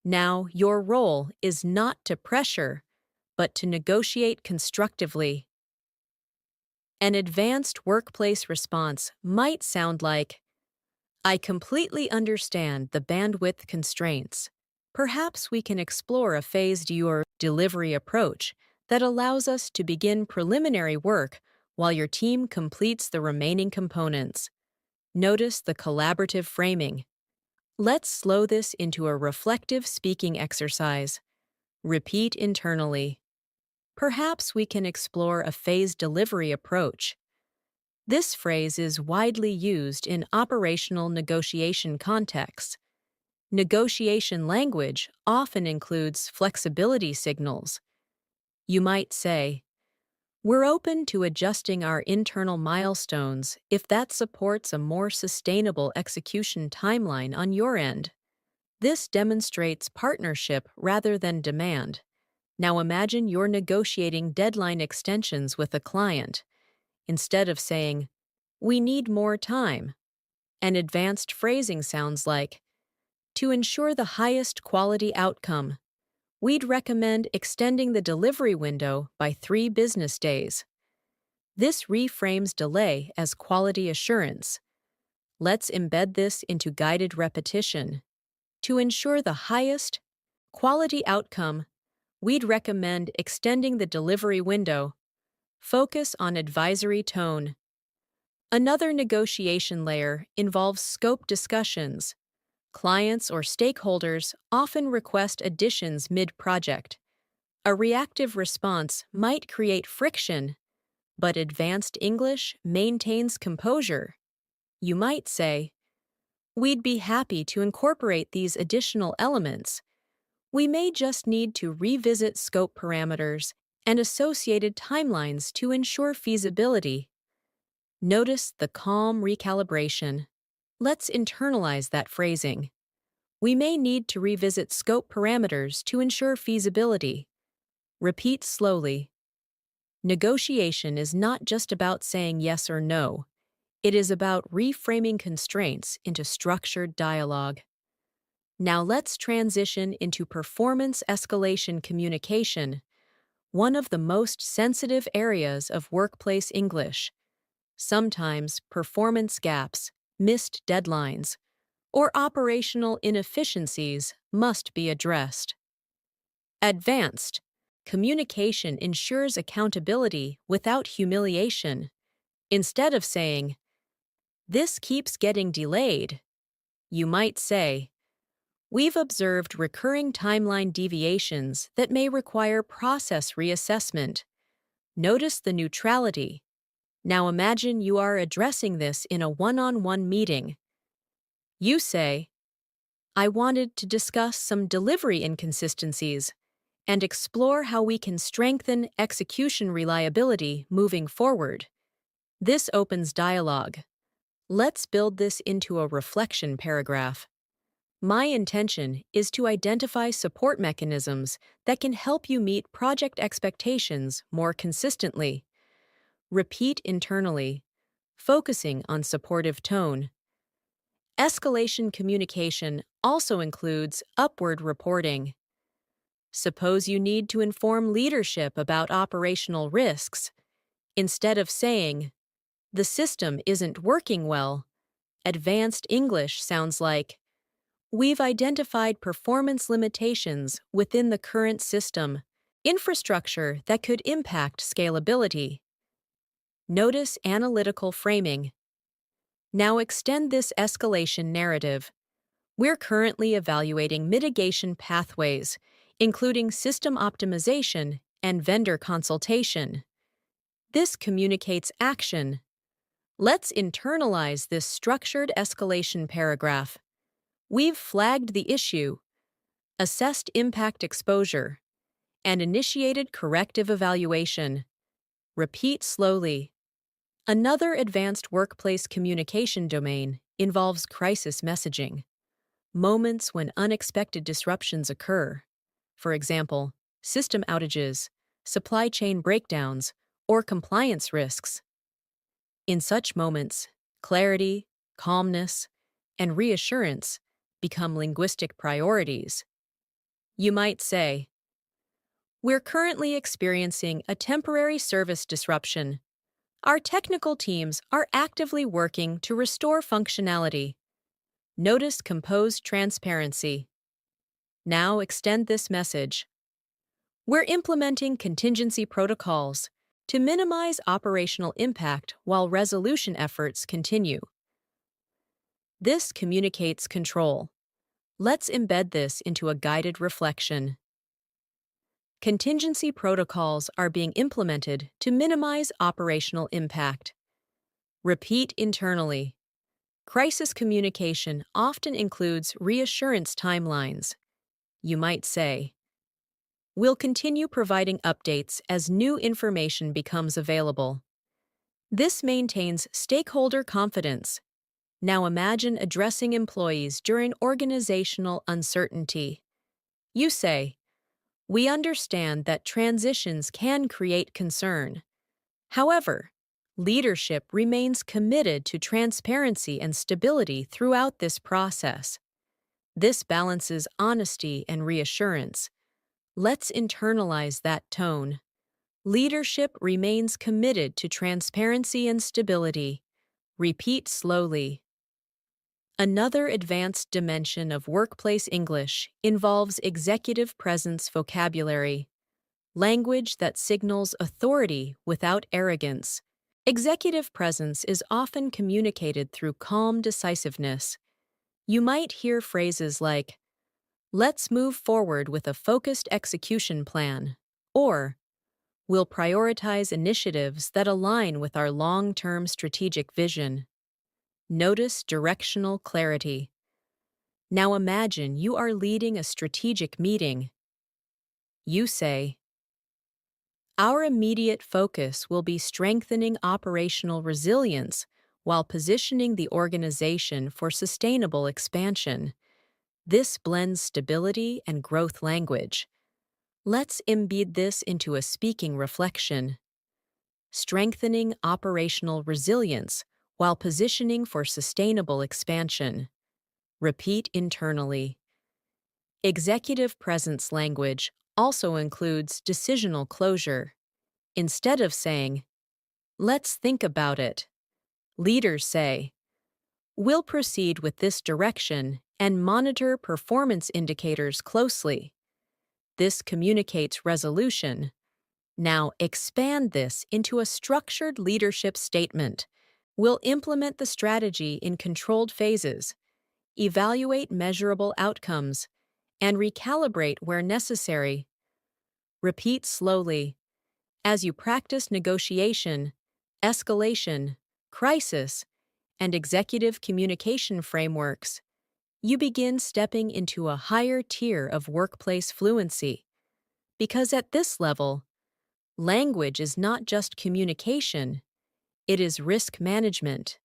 Now, your role is not to pressure, but to negotiate constructively. An advanced workplace response might sound like, "I completely understand the bandwidth constraints. Perhaps we can explore a phased your delivery approach that allows us to begin preliminary work while your team completes the remaining components." Notice the collaborative framing. Let's slow this into a reflective speaking exercise. Repeat internally. Perhaps we can explore a phased delivery approach. This phrase is widely used in operational negotiation contexts. Negotiation language often includes flexibility signals. You might say, "We're open to adjusting our internal milestones if that supports a more sustainable execution timeline on your end." This demonstrates partnership rather than demand. Now imagine you're negotiating deadline extensions with a client. Instead of saying, "We need more time," an advanced phrasing sounds like, "To ensure the highest quality outcome, we'd recommend extending the delivery window by 3 business days." This reframes delay as quality assurance. Let's embed this into guided repetition. To ensure the highest quality outcome, we'd recommend extending the delivery window. Focus on advisory tone. Another negotiation layer involves scope discussions. Clients or stakeholders often request additions mid-project. A reactive response might create friction, but advanced English maintains composure. You might say, "We'd be happy to incorporate these additional elements. We may just need to revisit scope parameters and associated timelines to ensure feasibility." Notice the calm recalibration. Let's internalize that phrasing. We may need to revisit scope parameters to ensure feasibility. Repeat slowly. Negotiation is not just about saying yes or no. It is about reframing constraints into structured dialogue. Now let's transition into performance escalation communication, one of the most sensitive areas of workplace English. Sometimes performance gaps, missed deadlines, or operational inefficiencies must be addressed. Advanced communication ensures accountability without humiliation. Instead of saying, "This keeps getting delayed," you might say, "We've observed recurring timeline deviations that may require process reassessment." Notice the neutrality. Now imagine you are addressing this in a one-on-one meeting. You say, "I wanted to discuss some delivery inconsistencies and explore how we can strengthen execution reliability moving forward." This opens dialogue. Let's build this into a reflection paragraph. My intention is to identify support mechanisms that can help you meet project expectations more consistently. Repeat internally, focusing on supportive tone. Escalation communication also includes upward reporting. Suppose you need to inform leadership about operational risks. Instead of saying, "The system isn't working well," advanced English sounds like, "We've identified performance limitations within the current system, infrastructure that could impact scalability." Notice analytical framing. Now extend this escalation narrative. We're currently evaluating mitigation pathways, including system optimization and vendor consultation. This communicates action. Let's internalize this structured escalation paragraph. We've flagged the issue, assessed impact exposure, and initiated corrective evaluation. Repeat slowly. Another advanced workplace communication domain involves crisis messaging, moments when unexpected disruptions occur. For example, system outages, supply chain breakdowns, or compliance risks. In such moments, clarity, calmness, and reassurance become linguistic priorities. You might say, "We're currently experiencing a temporary service disruption. Our technical teams are actively working to restore functionality." Notice composed transparency. Now extend this message. We're implementing contingency protocols to minimize operational impact while resolution efforts continue. This communicates control. Let's embed this into a guided reflection. Contingency protocols are being implemented to minimize operational impact. Repeat internally. Crisis communication often includes reassurance timelines. You might say, "We'll continue providing updates as new information becomes available." This maintains stakeholder confidence. Now imagine addressing employees during organizational uncertainty. You say, "We understand that transitions can create concern. However, leadership remains committed to transparency and stability throughout this process." This balances honesty and reassurance. Let's internalize that tone. Leadership remains committed to transparency and stability. Repeat slowly. Another advanced dimension of workplace English involves executive presence vocabulary, language that signals authority without arrogance. Executive presence is often communicated through calm decisiveness. You might hear phrases like, "Let's move forward with a focused execution plan," or "We'll prioritize initiatives that align with our long-term strategic vision." Notice directional clarity. Now imagine you are leading a strategic meeting. You say, "Our immediate focus will be strengthening operational resilience while positioning the organization for sustainable expansion." This blends stability and growth language. Let's embed this into a speaking reflection. Strengthening operational resilience while positioning for sustainable expansion. Repeat internally. Executive presence language also includes decisional closure. Instead of saying, "Let's think about it," leaders say, "We'll proceed with this direction and monitor performance indicators closely." This communicates resolution. Now expand this into a structured leadership statement. We'll implement the strategy in controlled phases, evaluate measurable outcomes, and recalibrate where necessary. Repeat slowly. As you practice negotiation, escalation, crisis, and executive communication frameworks, you begin stepping into a higher tier of workplace fluency. Because at this level, language is not just communication, it is risk management,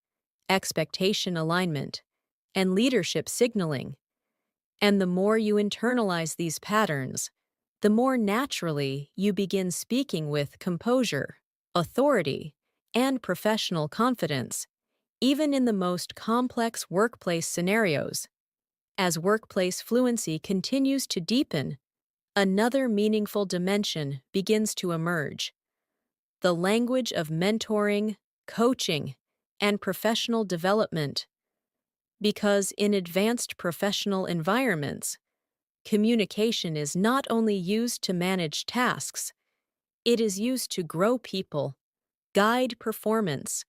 expectation alignment, and leadership signaling. And the more you internalize these patterns, the more naturally you begin speaking with composure, authority, and professional confidence, even in the most complex workplace scenarios. As workplace fluency continues to deepen, another meaningful dimension begins to emerge: the language of mentoring, coaching, and professional development. Because in advanced professional environments, communication is not only used to manage tasks, it is used to grow people, guide performance,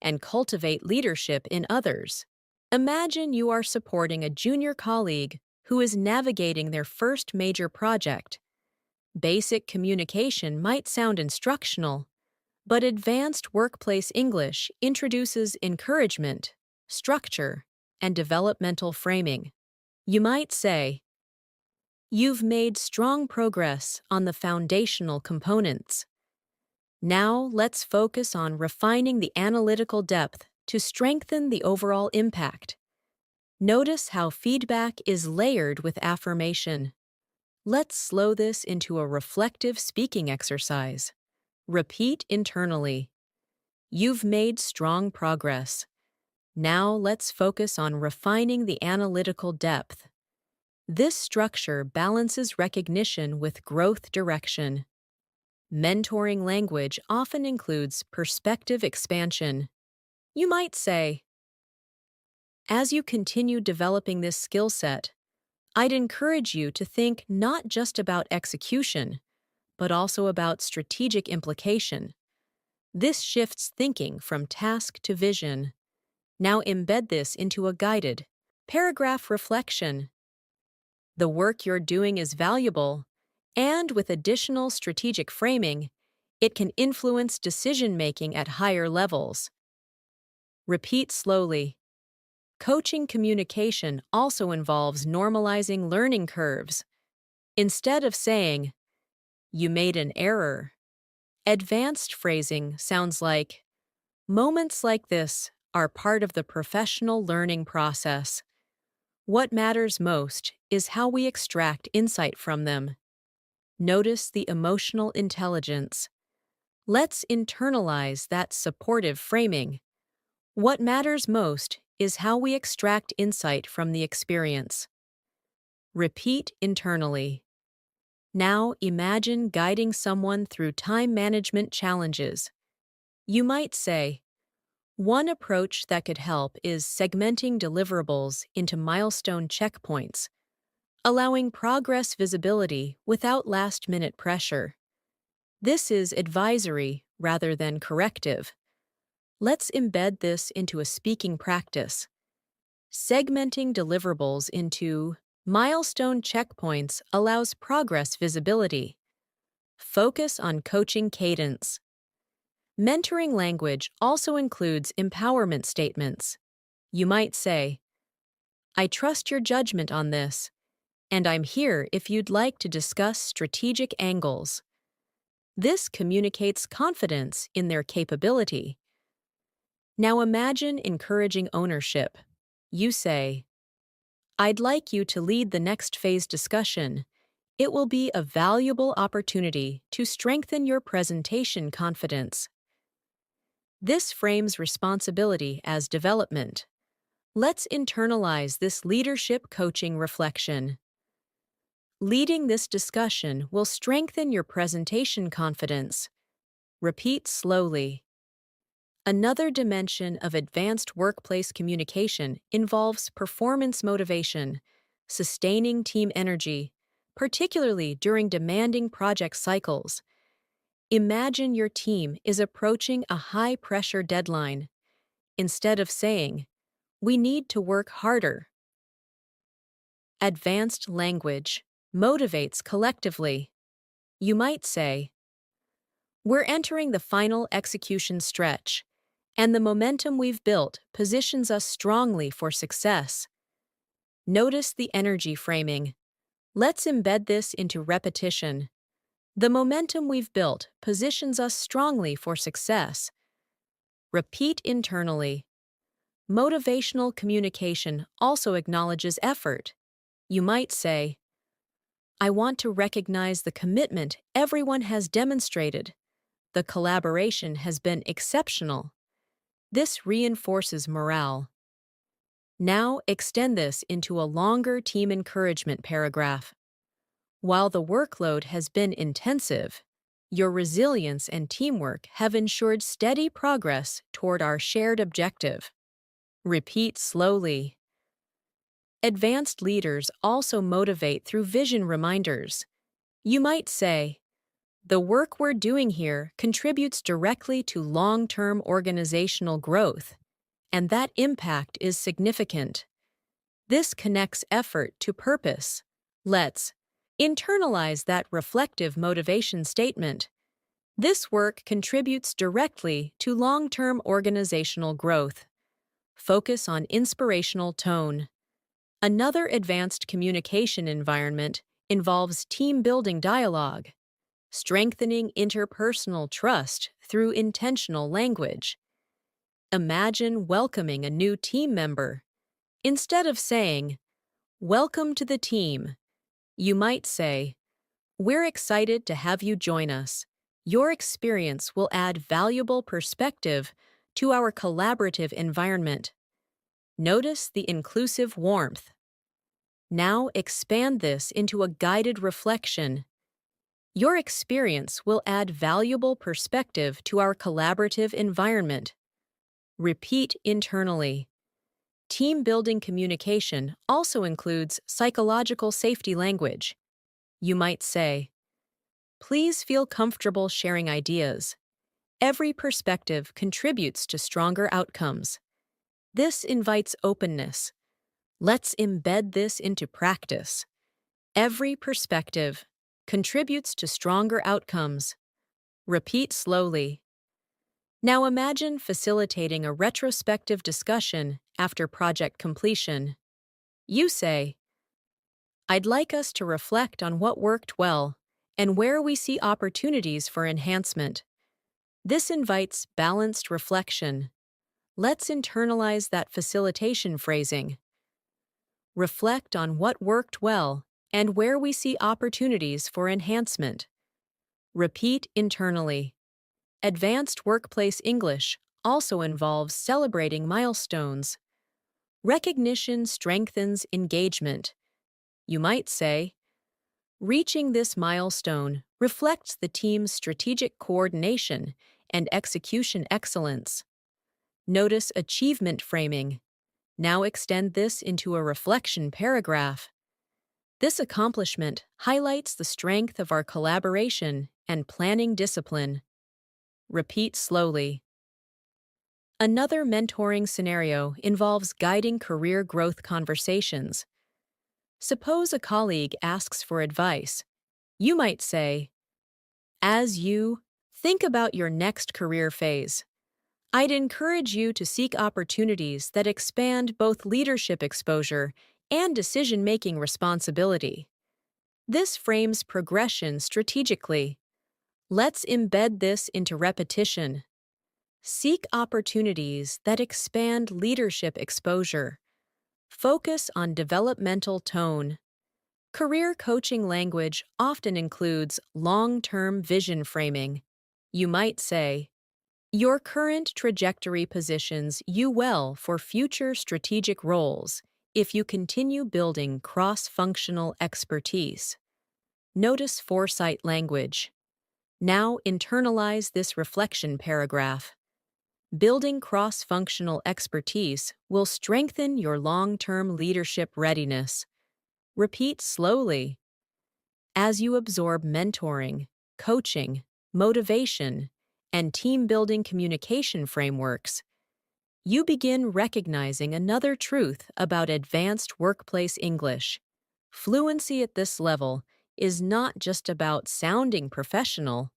and cultivate leadership in others. Imagine you are supporting a junior colleague who is navigating their first major project. Basic communication might sound instructional, but advanced workplace English introduces encouragement, structure, and developmental framing. You might say, "You've made strong progress on the foundational components. Now let's focus on refining the analytical depth to strengthen the overall impact." Notice how feedback is layered with affirmation. Let's slow this into a reflective speaking exercise. Repeat internally. "You've made strong progress. Now let's focus on refining the analytical depth." This structure balances recognition with growth direction. Mentoring language often includes perspective expansion. You might say, "As you continue developing this skill set, I'd encourage you to think not just about execution, but also about strategic implication." This shifts thinking from task to vision. Now embed this into a guided paragraph reflection. The work you're doing is valuable, and with additional strategic framing, it can influence decision-making at higher levels. Repeat slowly. Coaching communication also involves normalizing learning curves. Instead of saying, "You made an error," advanced phrasing sounds like, "Moments like this are part of the professional learning process. What matters most is how we extract insight from them." Notice the emotional intelligence. Let's internalize that supportive framing. What matters most is how we extract insight from the experience. Repeat internally. Now imagine guiding someone through time management challenges. You might say, "One approach that could help is segmenting deliverables into milestone checkpoints, allowing progress visibility without last-minute pressure." This is advisory rather than corrective. Let's embed this into a speaking practice. Segmenting deliverables into milestone checkpoints allows progress visibility. Focus on coaching cadence. Mentoring language also includes empowerment statements. You might say, "I trust your judgment on this, and I'm here if you'd like to discuss strategic angles." This communicates confidence in their capability. Now imagine encouraging ownership. You say, "I'd like you to lead the next phase discussion. It will be a valuable opportunity to strengthen your presentation confidence." This frames responsibility as development. Let's internalize this leadership coaching reflection. Leading this discussion will strengthen your presentation confidence. Repeat slowly. Another dimension of advanced workplace communication involves performance motivation, sustaining team energy, particularly during demanding project cycles. Imagine your team is approaching a high-pressure deadline. Instead of saying, "We need to work harder," advanced language motivates collectively. You might say, "We're entering the final execution stretch, and the momentum we've built positions us strongly for success." Notice the energy framing. Let's embed this into repetition. The momentum we've built positions us strongly for success. Repeat internally. Motivational communication also acknowledges effort. You might say, "I want to recognize the commitment everyone has demonstrated. The collaboration has been exceptional." This reinforces morale. Now extend this into a longer team encouragement paragraph. While the workload has been intensive, your resilience and teamwork have ensured steady progress toward our shared objective. Repeat slowly. Advanced leaders also motivate through vision reminders. You might say, The work we're doing here contributes directly to long-term organizational growth, and that impact is significant. This connects effort to purpose. Let's internalize that reflective motivation statement. This work contributes directly to long-term organizational growth. Focus on inspirational tone. Another advanced communication environment involves team-building dialogue, strengthening interpersonal trust through intentional language. Imagine welcoming a new team member. Instead of saying, "Welcome to the team," you might say, "We're excited to have you join us. Your experience will add valuable perspective to our collaborative environment." Notice the inclusive warmth. Now expand this into a guided reflection. Your experience will add valuable perspective to our collaborative environment. Repeat internally. Team-building communication also includes psychological safety language. You might say, "Please feel comfortable sharing ideas. Every perspective contributes to stronger outcomes." This invites openness. Let's embed this into practice. Every perspective contributes to stronger outcomes. Repeat slowly. Now imagine facilitating a retrospective discussion after project completion. You say, "I'd like us to reflect on what worked well and where we see opportunities for enhancement." This invites balanced reflection. Let's internalize that facilitation phrasing. Reflect on what worked well and where we see opportunities for enhancement. Repeat internally. Advanced workplace English also involves celebrating milestones. Recognition strengthens engagement. You might say, "Reaching this milestone reflects the team's strategic coordination and execution excellence." Notice achievement framing. Now extend this into a reflection paragraph. This accomplishment highlights the strength of our collaboration and planning discipline. Repeat slowly. Another mentoring scenario involves guiding career growth conversations. Suppose a colleague asks for advice. You might say, "As you think about your next career phase, I'd encourage you to seek opportunities that expand both leadership exposure and decision-making responsibility." This frames progression strategically. Let's embed this into repetition. Seek opportunities that expand leadership exposure. Focus on developmental tone. Career coaching language often includes long-term vision framing. You might say, "Your current trajectory positions you well for future strategic roles if you continue building cross-functional expertise." Notice foresight language. Now internalize this reflection paragraph. Building cross-functional expertise will strengthen your long-term leadership readiness. Repeat slowly. As you absorb mentoring, coaching, motivation, and team-building communication frameworks, you begin recognizing another truth about advanced workplace English. Fluency at this level is not just about sounding professional,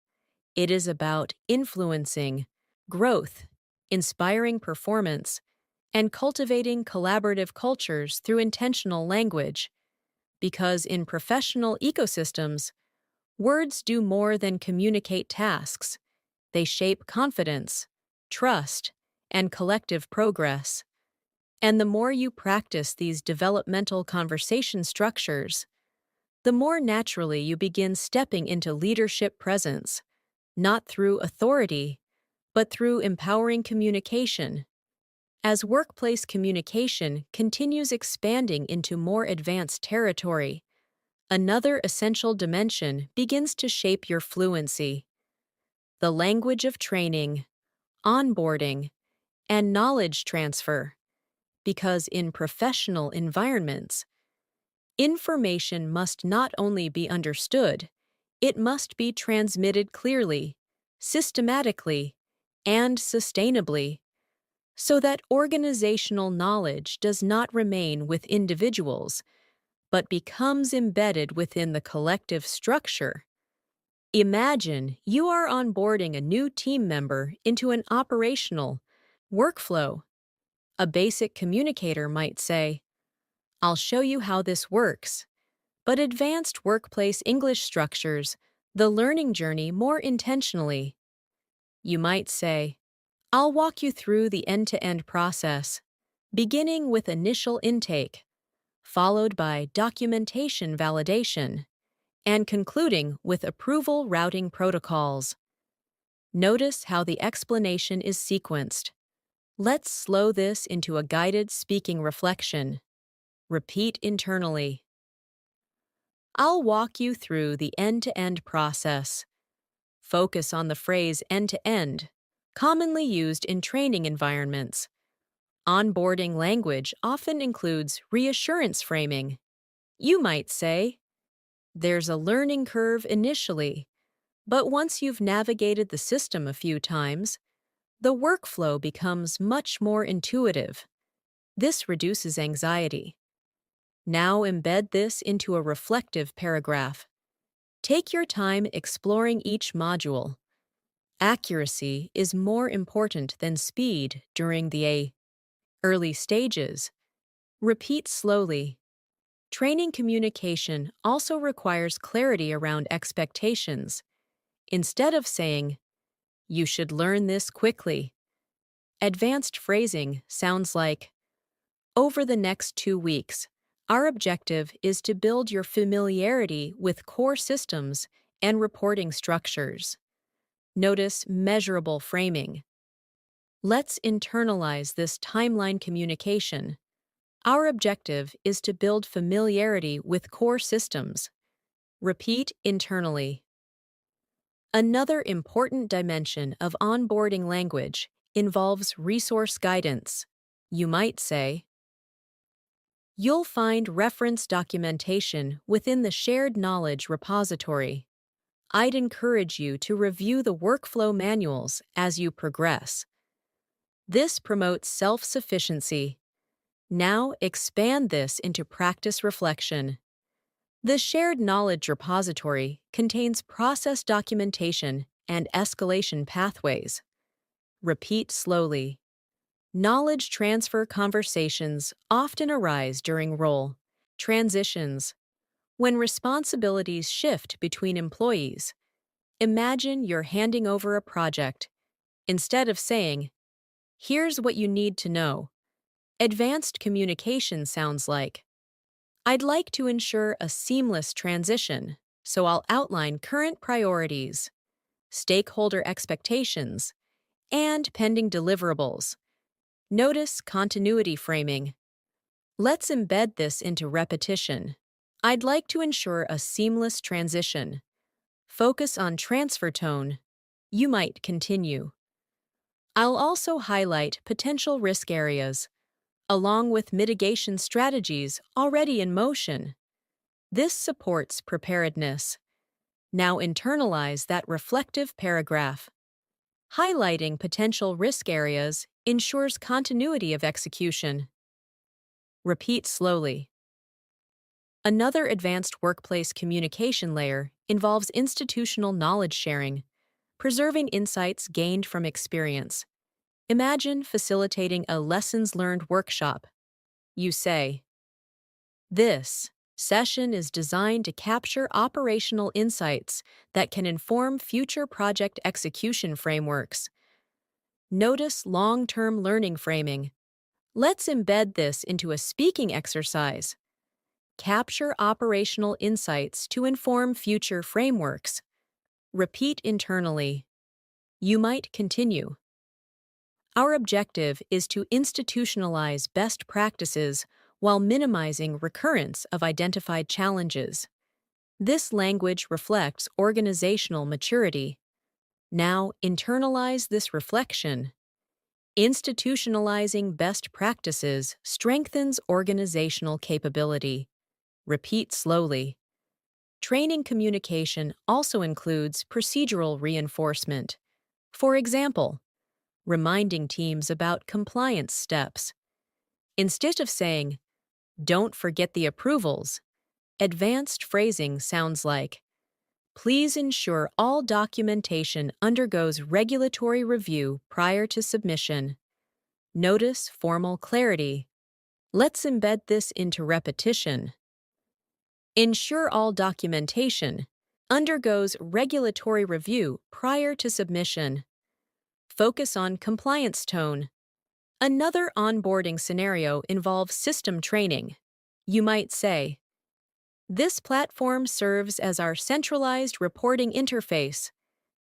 it is about influencing growth, inspiring performance, and cultivating collaborative cultures through intentional language. Because in professional ecosystems, words do more than communicate tasks. They shape confidence, trust, and collective progress. And the more you practice these developmental conversation structures, the more naturally you begin stepping into leadership presence, not through authority, but through empowering communication. As workplace communication continues expanding into more advanced territory, another essential dimension begins to shape your fluency: the language of training, onboarding, and knowledge transfer. Because in professional environments, information must not only be understood, It must be transmitted clearly, systematically, and sustainably, so that organizational knowledge does not remain with individuals, but becomes embedded within the collective structure. Imagine you are onboarding a new team member into an operational workflow. A basic communicator might say, "I'll show you how this works." But advanced workplace English structures the learning journey more intentionally. You might say, "I'll walk you through the end-to-end process, beginning with initial intake, followed by documentation validation, and concluding with approval routing protocols." Notice how the explanation is sequenced. Let's slow this into a guided speaking reflection. Repeat internally. I'll walk you through the end-to-end process. Focus on the phrase end-to-end, commonly used in training environments. Onboarding language often includes reassurance framing. You might say, "There's a learning curve initially, but once you've navigated the system a few times, the workflow becomes much more intuitive. This reduces anxiety." Now embed this into a reflective paragraph. Take your time exploring each module. Accuracy is more important than speed during the early stages. Repeat slowly. Training communication also requires clarity around expectations. Instead of saying, "You should learn this quickly," advanced phrasing sounds like, "Over the next 2 weeks, our objective is to build your familiarity with core systems and reporting structures." Notice measurable framing. Let's internalize this timeline communication. Our objective is to build familiarity with core systems. Repeat internally. Another important dimension of onboarding language involves resource guidance. You might say, "You'll find reference documentation within the shared knowledge repository. I'd encourage you to review the workflow manuals as you progress." This promotes self-sufficiency. Now expand this into practice reflection. The shared knowledge repository contains process documentation and escalation pathways. Repeat slowly. Knowledge transfer conversations often arise during role transitions. When responsibilities shift between employees, imagine you're handing over a project. Instead of saying, "Here's what you need to know," advanced communication sounds like, "I'd like to ensure a seamless transition, so I'll outline current priorities, stakeholder expectations, and pending deliverables." Notice continuity framing. Let's embed this into repetition. I'd like to ensure a seamless transition. Focus on transfer tone. You might continue. I'll also highlight potential risk areas, along with mitigation strategies already in motion. This supports preparedness. Now internalize that reflective paragraph. Highlighting potential risk areas ensures continuity of execution. Repeat slowly. Another advanced workplace communication layer involves institutional knowledge sharing, preserving insights gained from experience. Imagine facilitating a lessons learned workshop. You say, "This session is designed to capture operational insights that can inform future project execution frameworks." Notice long-term learning framing. Let's embed this into a speaking exercise. Capture operational insights to inform future frameworks. Repeat internally. You might continue. Our objective is to institutionalize best practices while minimizing recurrence of identified challenges. This language reflects organizational maturity. Now internalize this reflection. Institutionalizing best practices strengthens organizational capability. Repeat slowly. Training communication also includes procedural reinforcement. For example, reminding teams about compliance steps. Instead of saying, "Don't forget the approvals," advanced phrasing sounds like, "Please ensure all documentation undergoes regulatory review prior to submission." Notice formal clarity. Let's embed this into repetition. Ensure all documentation undergoes regulatory review prior to submission. Focus on compliance tone. Another onboarding scenario involves system training. You might say, "This platform serves as our centralized reporting interface,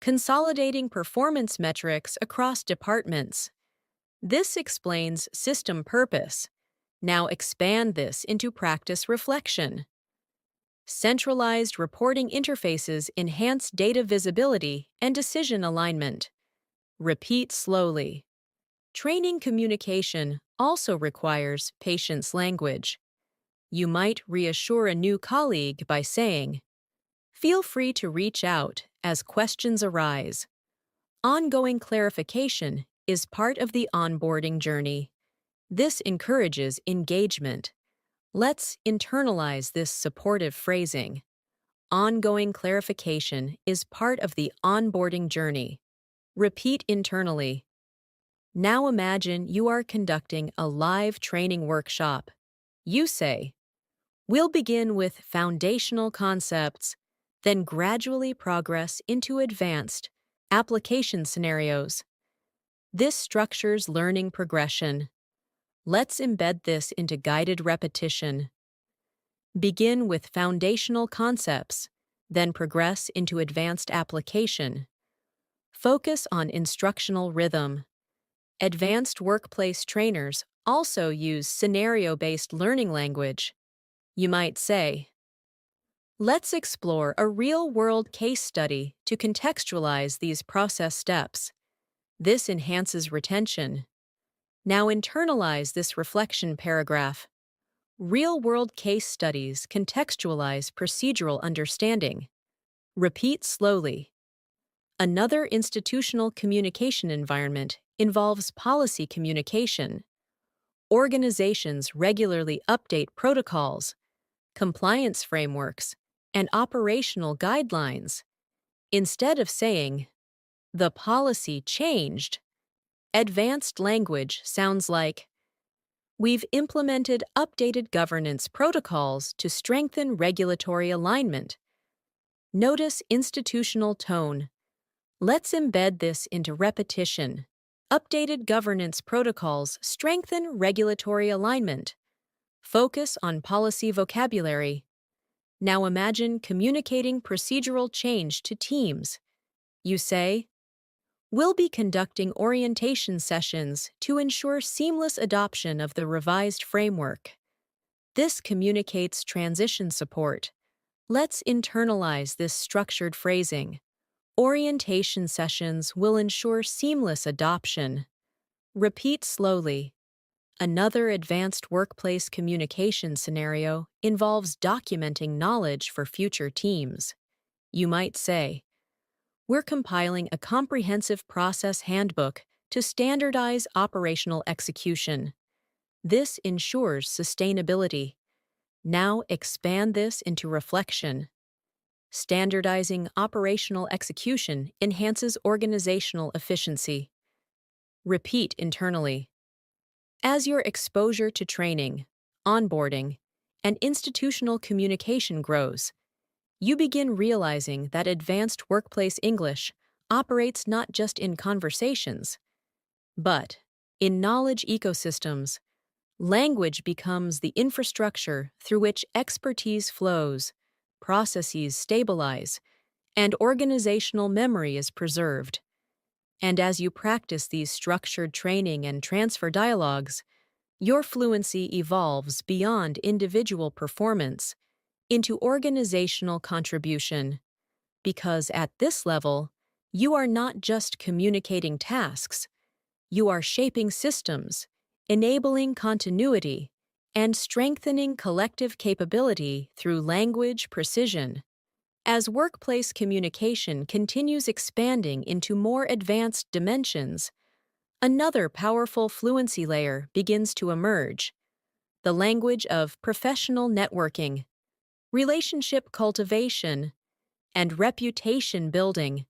consolidating performance metrics across departments. This explains system purpose. Now expand this into practice reflection." Centralized reporting interfaces enhance data visibility and decision alignment. Repeat slowly. Training communication also requires patience language. You might reassure a new colleague by saying, "Feel free to reach out as questions arise." Ongoing clarification is part of the onboarding journey. This encourages engagement. Let's internalize this supportive phrasing. Ongoing clarification is part of the onboarding journey. Repeat internally. Now imagine you are conducting a live training workshop. You say, "We'll begin with foundational concepts, then gradually progress into advanced application scenarios." This structures learning progression. Let's embed this into guided repetition. Begin with foundational concepts, then progress into advanced application. Focus on instructional rhythm. Advanced workplace trainers also use scenario-based learning language. You might say, "Let's explore a real-world case study to contextualize these process steps." This enhances retention. Now internalize this reflection paragraph. Real-world case studies contextualize procedural understanding. Repeat slowly. Another institutional communication environment involves policy communication. Organizations regularly update protocols, compliance frameworks, and operational guidelines. Instead of saying, "The policy changed," advanced language sounds like, "We've implemented updated governance protocols to strengthen regulatory alignment." Notice institutional tone. Let's embed this into repetition. Updated governance protocols strengthen regulatory alignment. Focus on policy vocabulary. Now imagine communicating procedural change to teams. You say, "We'll be conducting orientation sessions to ensure seamless adoption of the revised framework." This communicates transition support. Let's internalize this structured phrasing. Orientation sessions will ensure seamless adoption. Repeat slowly. Another advanced workplace communication scenario involves documenting knowledge for future teams. You might say, "We're compiling a comprehensive process handbook to standardize operational execution." This ensures sustainability. Now expand this into reflection. Standardizing operational execution enhances organizational efficiency. Repeat internally. As your exposure to training, onboarding, and institutional communication grows, you begin realizing that advanced workplace English operates not just in conversations, but in knowledge ecosystems. Language becomes the infrastructure through which expertise flows, processes stabilize, and organizational memory is preserved. And as you practice these structured training and transfer dialogues, your fluency evolves beyond individual performance into organizational contribution. Because at this level, you are not just communicating tasks, you are shaping systems, enabling continuity, and strengthening collective capability through language precision. As workplace communication continues expanding into more advanced dimensions, another powerful fluency layer begins to emerge: the language of professional networking, relationship cultivation, and reputation building.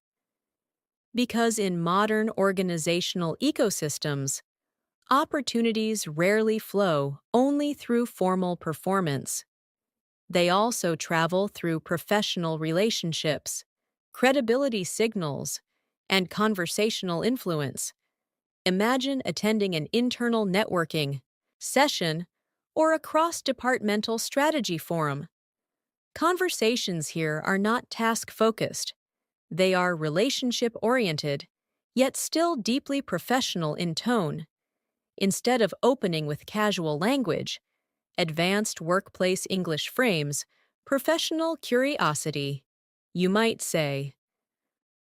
Because in modern organizational ecosystems, opportunities rarely flow only through formal performance. They also travel through professional relationships, credibility signals, and conversational influence. Imagine attending an internal networking session or a cross-departmental strategy forum. Conversations here are not task-focused. They are relationship-oriented, yet still deeply professional in tone. Instead of opening with casual language, advanced workplace English frames professional curiosity. You might say,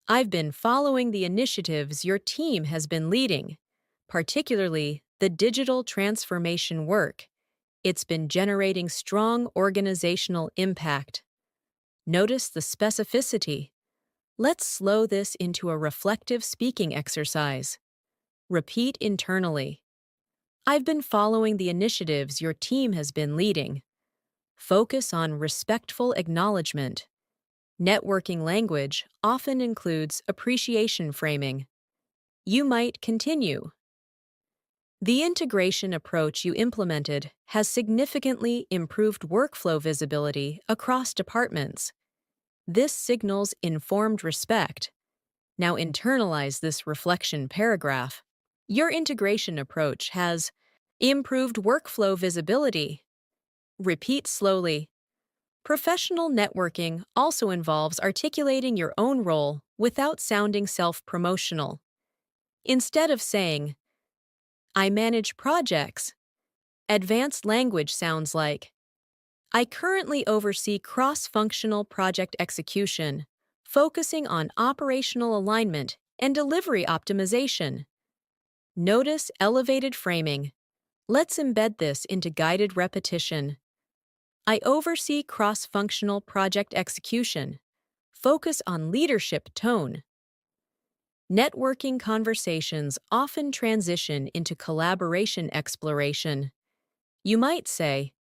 "I've been following the initiatives your team has been leading, particularly the digital transformation work. It's been generating strong organizational impact." Notice the specificity. Let's slow this into a reflective speaking exercise. Repeat internally. "I've been following the initiatives your team has been leading." Focus on respectful acknowledgement. Networking language often includes appreciation framing. You might continue. "The integration approach you implemented has significantly improved workflow visibility across departments. This signals informed respect." Now internalize this reflection paragraph. Your integration approach has improved workflow visibility. Repeat slowly. Professional networking also involves articulating your own role without sounding self-promotional. Instead of saying, "I manage projects," advanced language sounds like, "I currently oversee cross-functional project execution, focusing on operational alignment and delivery optimization." Notice elevated framing. Let's embed this into guided repetition. "I oversee cross-functional project execution. Focus on leadership tone." Networking conversations often transition into collaboration exploration. You might say,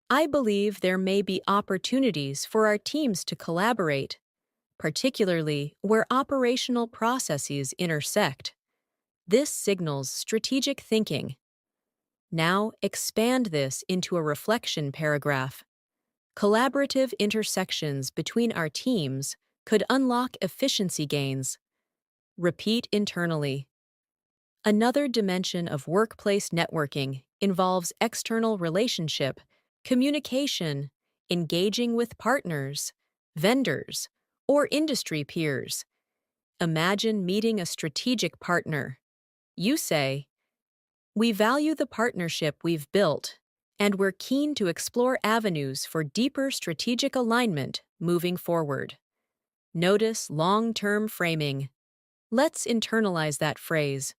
"I believe there may be opportunities for our teams to collaborate, particularly where operational processes intersect." This signals strategic thinking. Now expand this into a reflection paragraph. "Collaborative intersections between our teams could unlock efficiency gains." Repeat internally. Another dimension of workplace networking involves external relationship, communication, engaging with partners, vendors, or industry peers. Imagine meeting a strategic partner. You say, "We value the partnership we've built, and we're keen to explore avenues for deeper strategic alignment moving forward." Notice long-term framing. Let's internalize that phrase.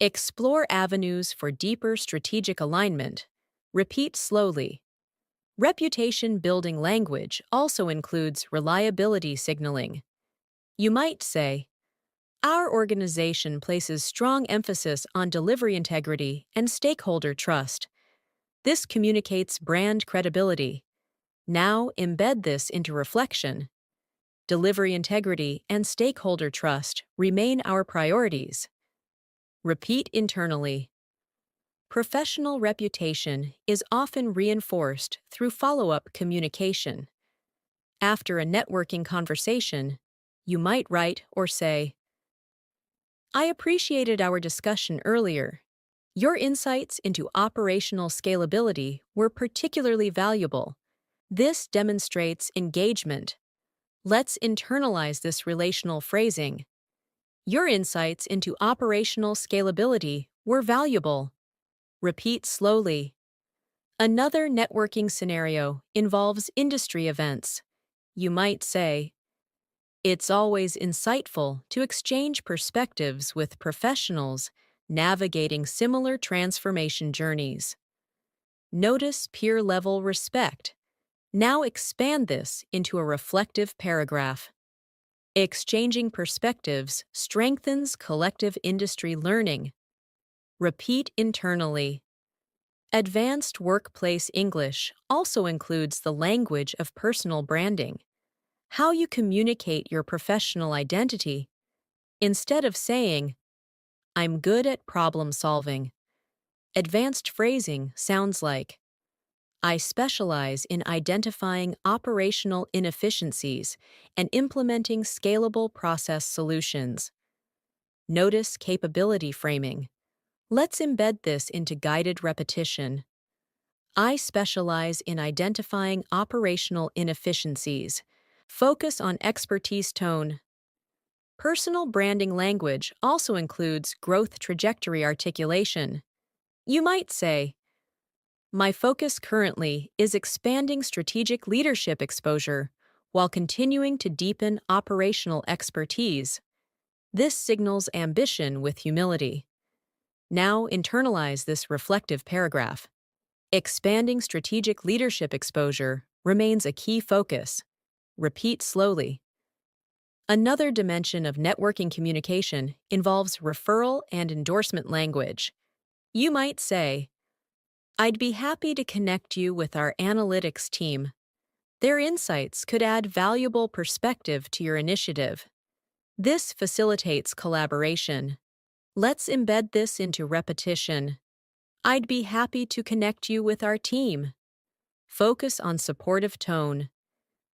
Explore avenues for deeper strategic alignment. Repeat slowly. Reputation building language also includes reliability signaling. You might say, "Our organization places strong emphasis on delivery integrity and stakeholder trust. This communicates brand credibility." Now embed this into reflection. Delivery integrity and stakeholder trust remain our priorities. Repeat internally. Professional reputation is often reinforced through follow-up communication. After a networking conversation, you might write or say, "I appreciated our discussion earlier. Your insights into operational scalability were particularly valuable." This demonstrates engagement. Let's internalize this relational phrasing. Your insights into operational scalability were valuable. Repeat slowly. Another networking scenario involves industry events. You might say, "It's always insightful to exchange perspectives with professionals navigating similar transformation journeys." Notice peer-level respect. Now expand this into a reflective paragraph. Exchanging perspectives strengthens collective industry learning. Repeat internally. Advanced workplace English also includes the language of personal branding, how you communicate your professional identity. Instead of saying, "I'm good at problem solving," advanced phrasing sounds like, "I specialize in identifying operational inefficiencies and implementing scalable process solutions." Notice capability framing. Let's embed this into guided repetition. I specialize in identifying operational inefficiencies. Focus on expertise tone. Personal branding language also includes growth trajectory articulation. You might say, "My focus currently is expanding strategic leadership exposure while continuing to deepen operational expertise." This signals ambition with humility. Now internalize this reflective paragraph. Expanding strategic leadership exposure remains a key focus. Repeat slowly. Another dimension of networking communication involves referral and endorsement language. You might say, "I'd be happy to connect you with our analytics team. Their insights could add valuable perspective to your initiative." This facilitates collaboration. Let's embed this into repetition. "I'd be happy to connect you with our team." Focus on supportive tone.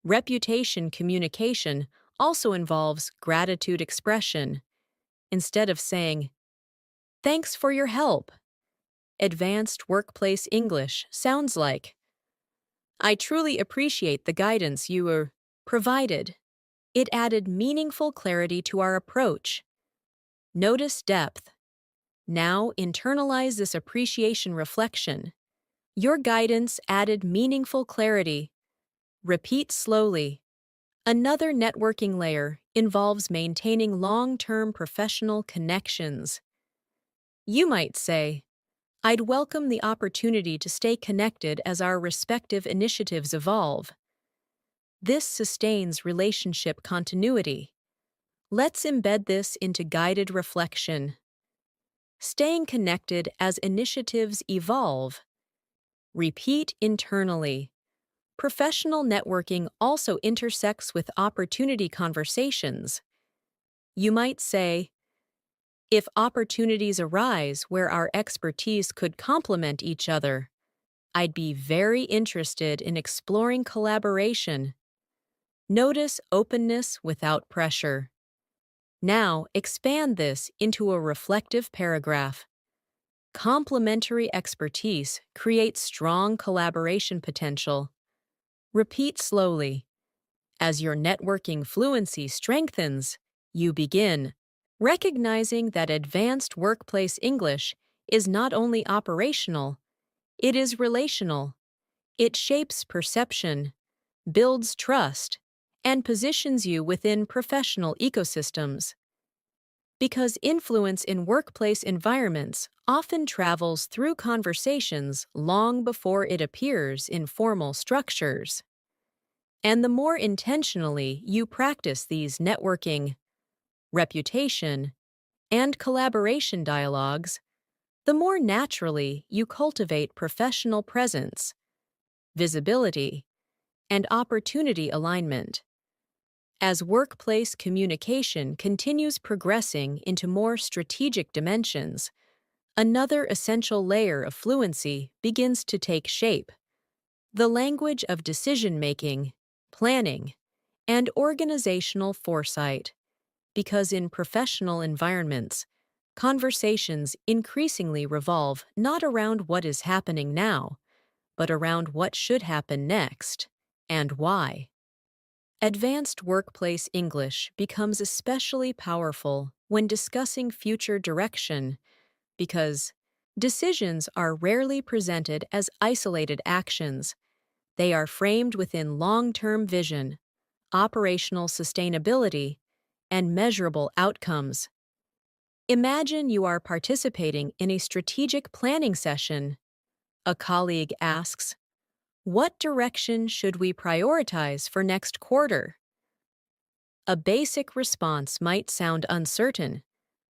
Reputation communication also involves gratitude expression. Instead of saying, "Thanks for your help," advanced workplace English sounds like, "I truly appreciate the guidance you provided. It added meaningful clarity to our approach." Notice depth. Now internalize this appreciation reflection. Your guidance added meaningful clarity. Repeat slowly. Another networking layer involves maintaining long-term professional connections. You might say, "I'd welcome the opportunity to stay connected as our respective initiatives evolve." This sustains relationship continuity. Let's embed this into guided reflection. Staying connected as initiatives evolve. Repeat internally. Professional networking also intersects with opportunity conversations. You might say, "If opportunities arise where our expertise could complement each other, I'd be very interested in exploring collaboration." Notice openness without pressure. Now expand this into a reflective paragraph. Complementary expertise creates strong collaboration potential. Repeat slowly. As your networking fluency strengthens, you begin recognizing that advanced workplace English is not only operational, it is relational. It shapes perception, builds trust, and positions you within professional ecosystems. Because influence in workplace environments often travels through conversations long before it appears in formal structures. And the more intentionally you practice these networking, reputation, and collaboration dialogues, the more naturally you cultivate professional presence, visibility, and opportunity alignment. As workplace communication continues progressing into more strategic dimensions, another essential layer of fluency begins to take shape: the language of decision-making, planning, and organizational foresight. Because in professional environments, conversations increasingly revolve not around what is happening now, but around what should happen next, and why. Advanced workplace English becomes especially powerful when discussing future direction because decisions are rarely presented as isolated actions. They are framed within long-term vision, operational sustainability, and measurable outcomes. Imagine you are participating in a strategic planning session. A colleague asks, What direction should we prioritize for next quarter? A basic response might sound uncertain,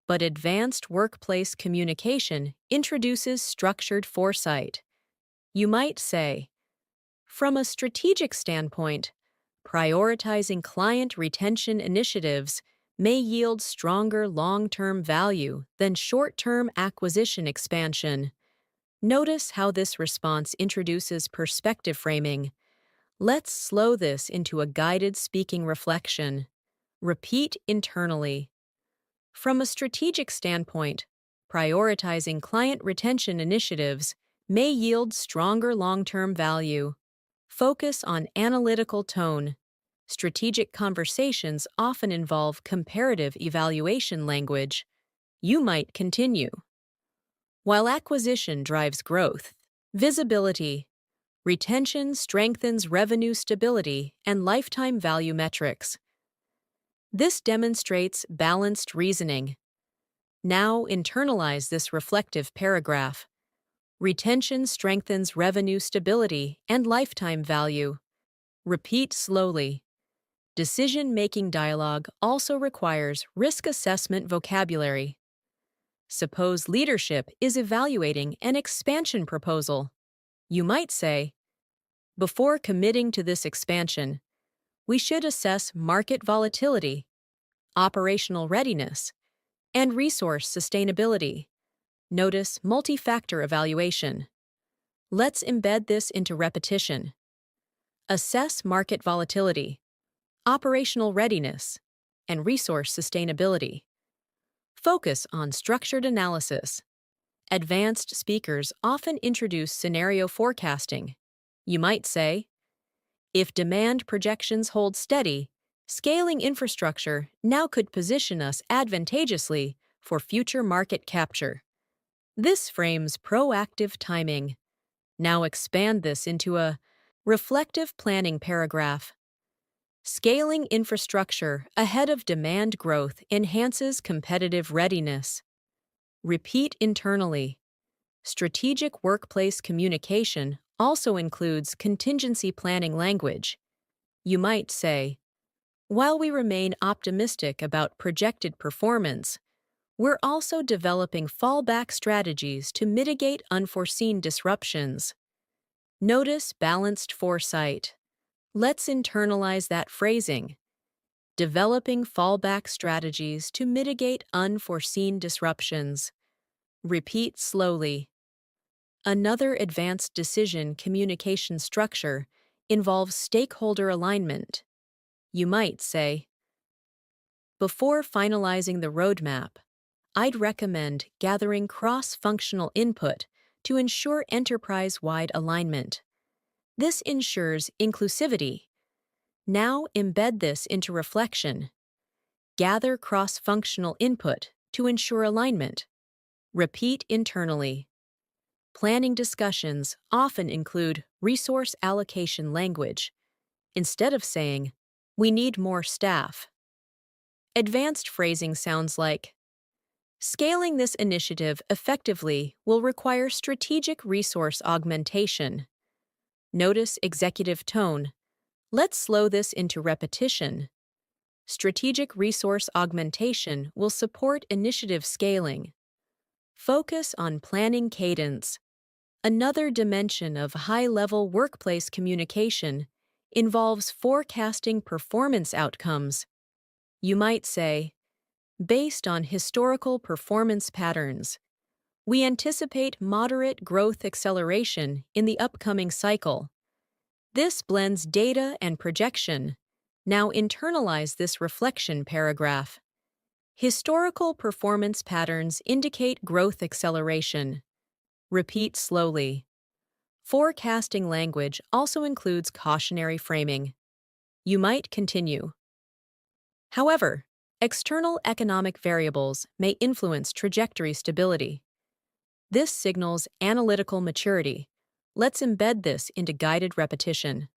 but advanced workplace communication introduces structured foresight. You might say, from a strategic standpoint, prioritizing client retention initiatives may yield stronger long-term value than short-term acquisition expansion. Notice how this response introduces perspective framing. Let's slow this into a guided speaking reflection. Repeat internally. From a strategic standpoint, prioritizing client retention initiatives may yield stronger long-term value. Focus on analytical tone. Strategic conversations often involve comparative evaluation language. You might continue. While acquisition drives growth, visibility, retention strengthens revenue stability and lifetime value metrics. This demonstrates balanced reasoning. Now internalize this reflective paragraph. Retention strengthens revenue stability and lifetime value. Repeat slowly. Decision-making dialogue also requires risk assessment vocabulary. Suppose leadership is evaluating an expansion proposal. You might say, before committing to this expansion, we should assess market volatility, operational readiness, and resource sustainability. Notice multi-factor evaluation. Let's embed this into repetition. Assess market volatility, operational readiness, and resource sustainability. Focus on structured analysis. Advanced speakers often introduce scenario forecasting. You might say, if demand projections hold steady, scaling infrastructure now could position us advantageously for future market capture. This frames proactive timing. Now expand this into a reflective planning paragraph. Scaling infrastructure ahead of demand growth enhances competitive readiness. Repeat internally. Strategic workplace communication also includes contingency planning language. You might say, while we remain optimistic about projected performance, we're also developing fallback strategies to mitigate unforeseen disruptions. Notice balanced foresight. Let's internalize that phrasing. Developing fallback strategies to mitigate unforeseen disruptions. Repeat slowly. Another advanced decision communication structure involves stakeholder alignment. You might say, before finalizing the roadmap, I'd recommend gathering cross-functional input to ensure enterprise-wide alignment. This ensures inclusivity. Now embed this into reflection. Gather cross-functional input to ensure alignment. Repeat internally. Planning discussions often include resource allocation language. Instead of saying, we need more staff, advanced phrasing sounds like, scaling this initiative effectively will require strategic resource augmentation. Notice executive tone. Let's slow this into repetition. Strategic resource augmentation will support initiative scaling. Focus on planning cadence. Another dimension of high-level workplace communication involves forecasting performance outcomes. You might say, based on historical performance patterns, we anticipate moderate growth acceleration in the upcoming cycle. This blends data and projection. Now internalize this reflection paragraph. Historical performance patterns indicate growth acceleration. Repeat slowly. Forecasting language also includes cautionary framing. You might continue. However, external economic variables may influence trajectory stability. This signals analytical maturity. Let's embed this into guided repetition.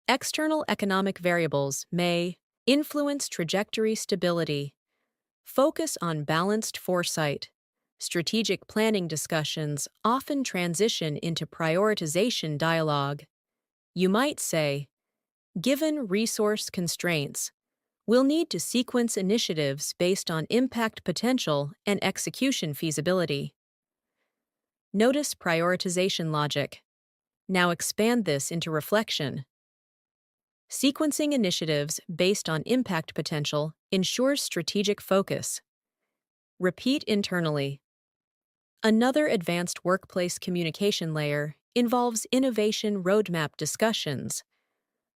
External economic variables may influence trajectory stability. Focus on balanced foresight. Strategic planning discussions often transition into prioritization dialogue. You might say, given resource constraints, we'll need to sequence initiatives based on impact potential and execution feasibility. Notice prioritization logic. Now expand this into reflection. Sequencing initiatives based on impact potential ensures strategic focus. Repeat internally. Another advanced workplace communication layer involves innovation roadmap discussions.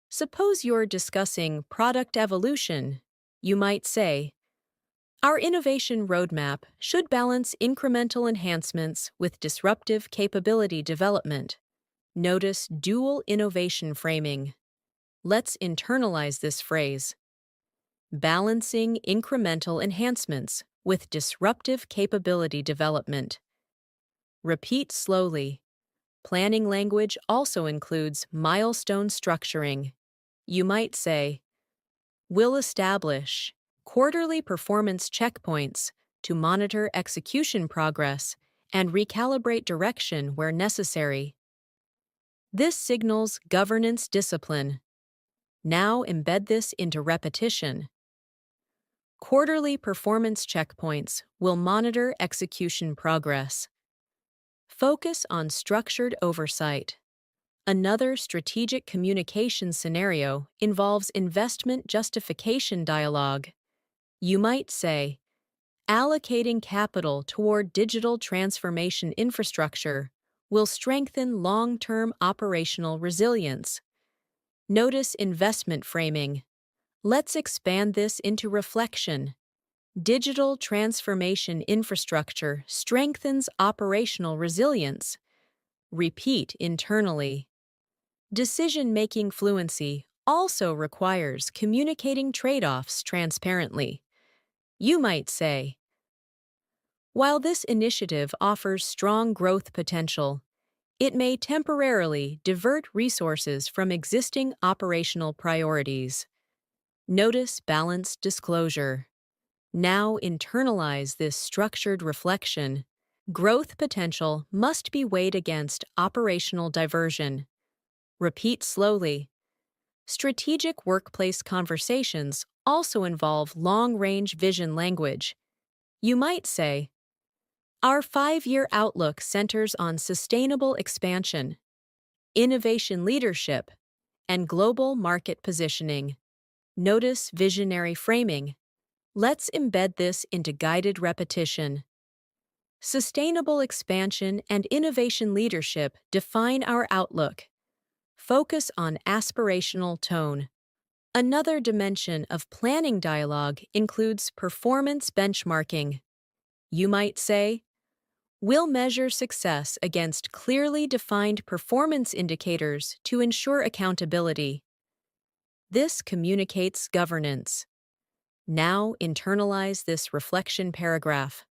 Suppose you're discussing product evolution. You might say, our innovation roadmap should balance incremental enhancements with disruptive capability development. Notice dual innovation framing. Let's internalize this phrase. Balancing incremental enhancements with disruptive capability development. Repeat slowly. Planning language also includes milestone structuring. You might say, we'll establish quarterly performance checkpoints to monitor execution progress and recalibrate direction where necessary. This signals governance discipline. Now embed this into repetition. Quarterly performance checkpoints will monitor execution progress. Focus on structured oversight. Another strategic communication scenario involves investment justification dialogue. You might say, allocating capital toward digital transformation infrastructure will strengthen long-term operational resilience. Notice investment framing. Let's expand this into reflection. Digital transformation infrastructure strengthens operational resilience. Repeat internally. Decision-making fluency also requires communicating trade-offs transparently. You might say, while this initiative offers strong growth potential, it may temporarily divert resources from existing operational priorities. Notice balanced disclosure. Now internalize this structured reflection. Growth potential must be weighed against operational diversion. Repeat slowly. Strategic workplace conversations also involve long-range vision language. You might say, our 5-year outlook centers on sustainable expansion, innovation leadership, and global market positioning. Notice visionary framing. Let's embed this into guided repetition. Sustainable expansion and innovation leadership define our outlook. Focus on aspirational tone. Another dimension of planning dialogue includes performance benchmarking. You might say, we'll measure success against clearly defined performance indicators to ensure accountability. This communicates governance. Now internalize this reflection paragraph.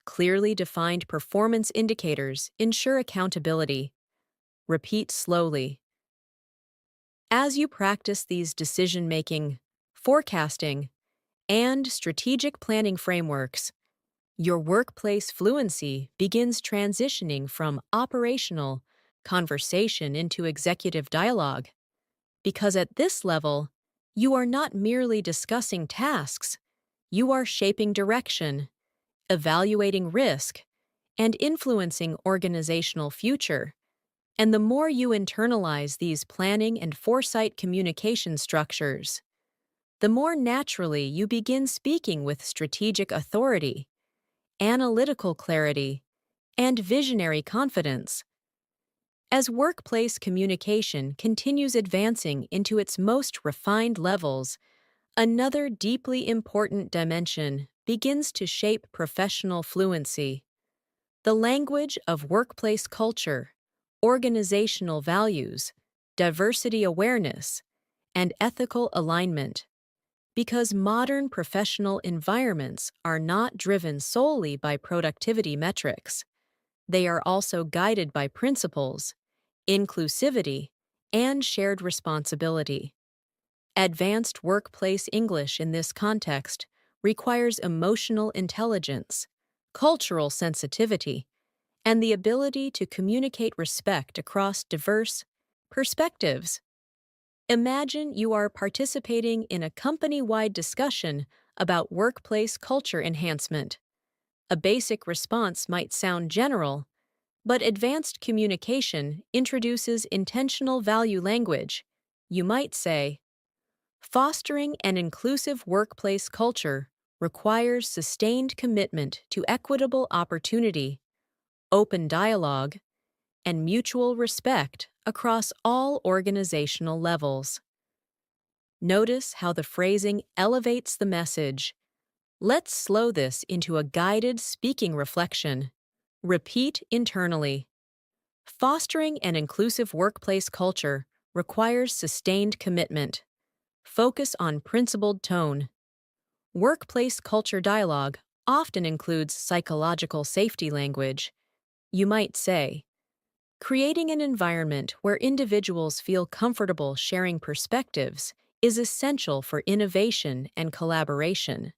Clearly defined performance indicators ensure accountability. Repeat slowly. As you practice these decision-making, forecasting, and strategic planning frameworks, your workplace fluency begins transitioning from operational conversation into executive dialogue. Because at this level, you are not merely discussing tasks, you are shaping direction, evaluating risk, and influencing organizational future. And the more you internalize these planning and foresight communication structures, the more naturally you begin speaking with strategic authority, analytical clarity, and visionary confidence. As workplace communication continues advancing into its most refined levels, another deeply important dimension begins to shape professional fluency. The language of workplace culture, organizational values, diversity awareness, and ethical alignment. Because modern professional environments are not driven solely by productivity metrics, they are also guided by principles, inclusivity, and shared responsibility. Advanced workplace English in this context requires emotional intelligence, cultural sensitivity, and the ability to communicate respect across diverse perspectives. Imagine you are participating in a company-wide discussion about workplace culture enhancement. A basic response might sound general, but advanced communication introduces intentional value language. You might say, fostering an inclusive workplace culture requires sustained commitment to equitable opportunity, open dialogue, and mutual respect across all organizational levels. Notice how the phrasing elevates the message. Let's slow this into a guided speaking reflection. Repeat internally. Fostering an inclusive workplace culture requires sustained commitment. Focus on principled tone. Workplace culture dialogue often includes psychological safety language. You might say, creating an environment where individuals feel comfortable sharing perspectives is essential for innovation and collaboration.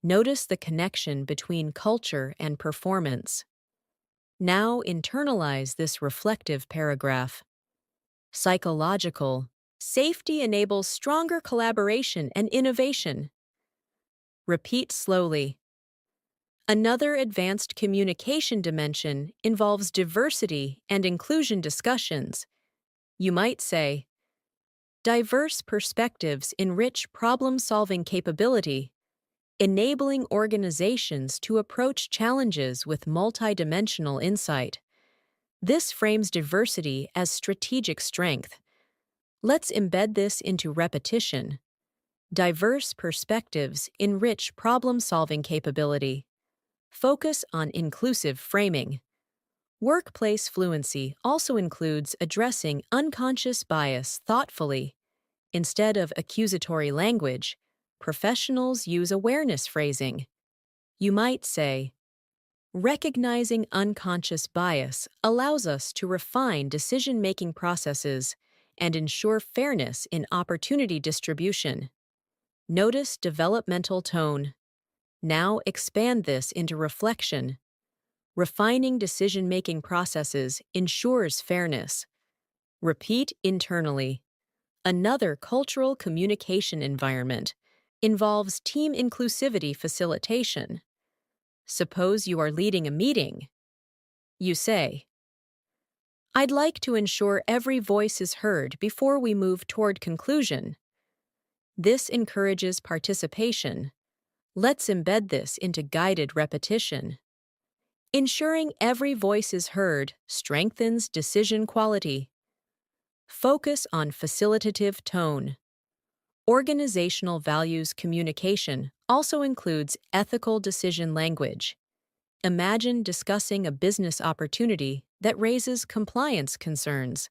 Notice the connection between culture and performance. Now internalize this reflective paragraph. Psychological safety enables stronger collaboration and innovation. Repeat slowly. Another advanced communication dimension involves diversity and inclusion discussions. You might say, diverse perspectives enrich problem-solving capability, enabling organizations to approach challenges with multidimensional insight. This frames diversity as strategic strength. Let's embed this into repetition. Diverse perspectives enrich problem-solving capability. Focus on inclusive framing. Workplace fluency also includes addressing unconscious bias thoughtfully. Instead of accusatory language, professionals use awareness phrasing. You might say, recognizing unconscious bias allows us to refine decision-making processes and ensure fairness in opportunity distribution. Notice developmental tone. Now expand this into reflection. Refining decision-making processes ensures fairness. Repeat internally. Another cultural communication environment involves team inclusivity facilitation. Suppose you are leading a meeting. You say, I'd like to ensure every voice is heard before we move toward conclusion. This encourages participation. Let's embed this into guided repetition. Ensuring every voice is heard strengthens decision quality. Focus on facilitative tone. Organizational values communication also includes ethical decision language. Imagine discussing a business opportunity that raises compliance concerns.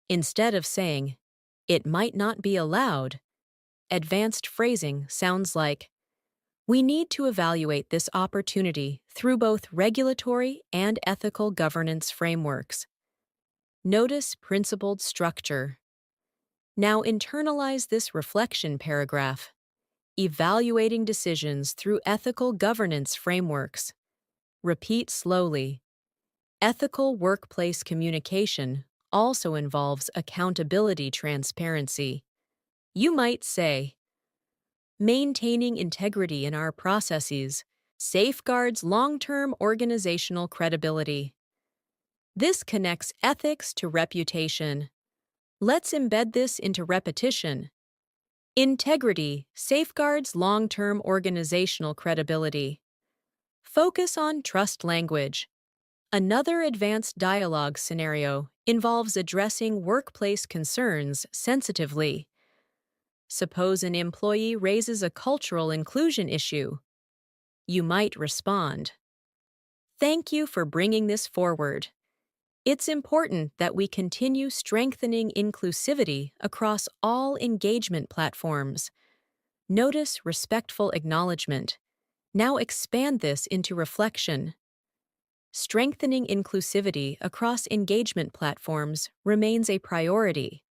Instead of saying, it might not be allowed, advanced phrasing sounds like, we need to evaluate this opportunity through both regulatory and ethical governance frameworks. Notice principled structure. Now internalize this reflection paragraph. Evaluating decisions through ethical governance frameworks. Repeat slowly. Ethical workplace communication also involves accountability transparency. You might say, maintaining integrity in our processes safeguards long-term organizational credibility. This connects ethics to reputation. Let's embed this into repetition. Integrity safeguards long-term organizational credibility. Focus on trust language. Another advanced dialogue scenario involves addressing workplace concerns sensitively. Suppose an employee raises a cultural inclusion issue. You might respond, thank you for bringing this forward. It's important that we continue strengthening inclusivity across all engagement platforms. Notice respectful acknowledgement. Now expand this into reflection. Strengthening inclusivity across engagement platforms remains a priority.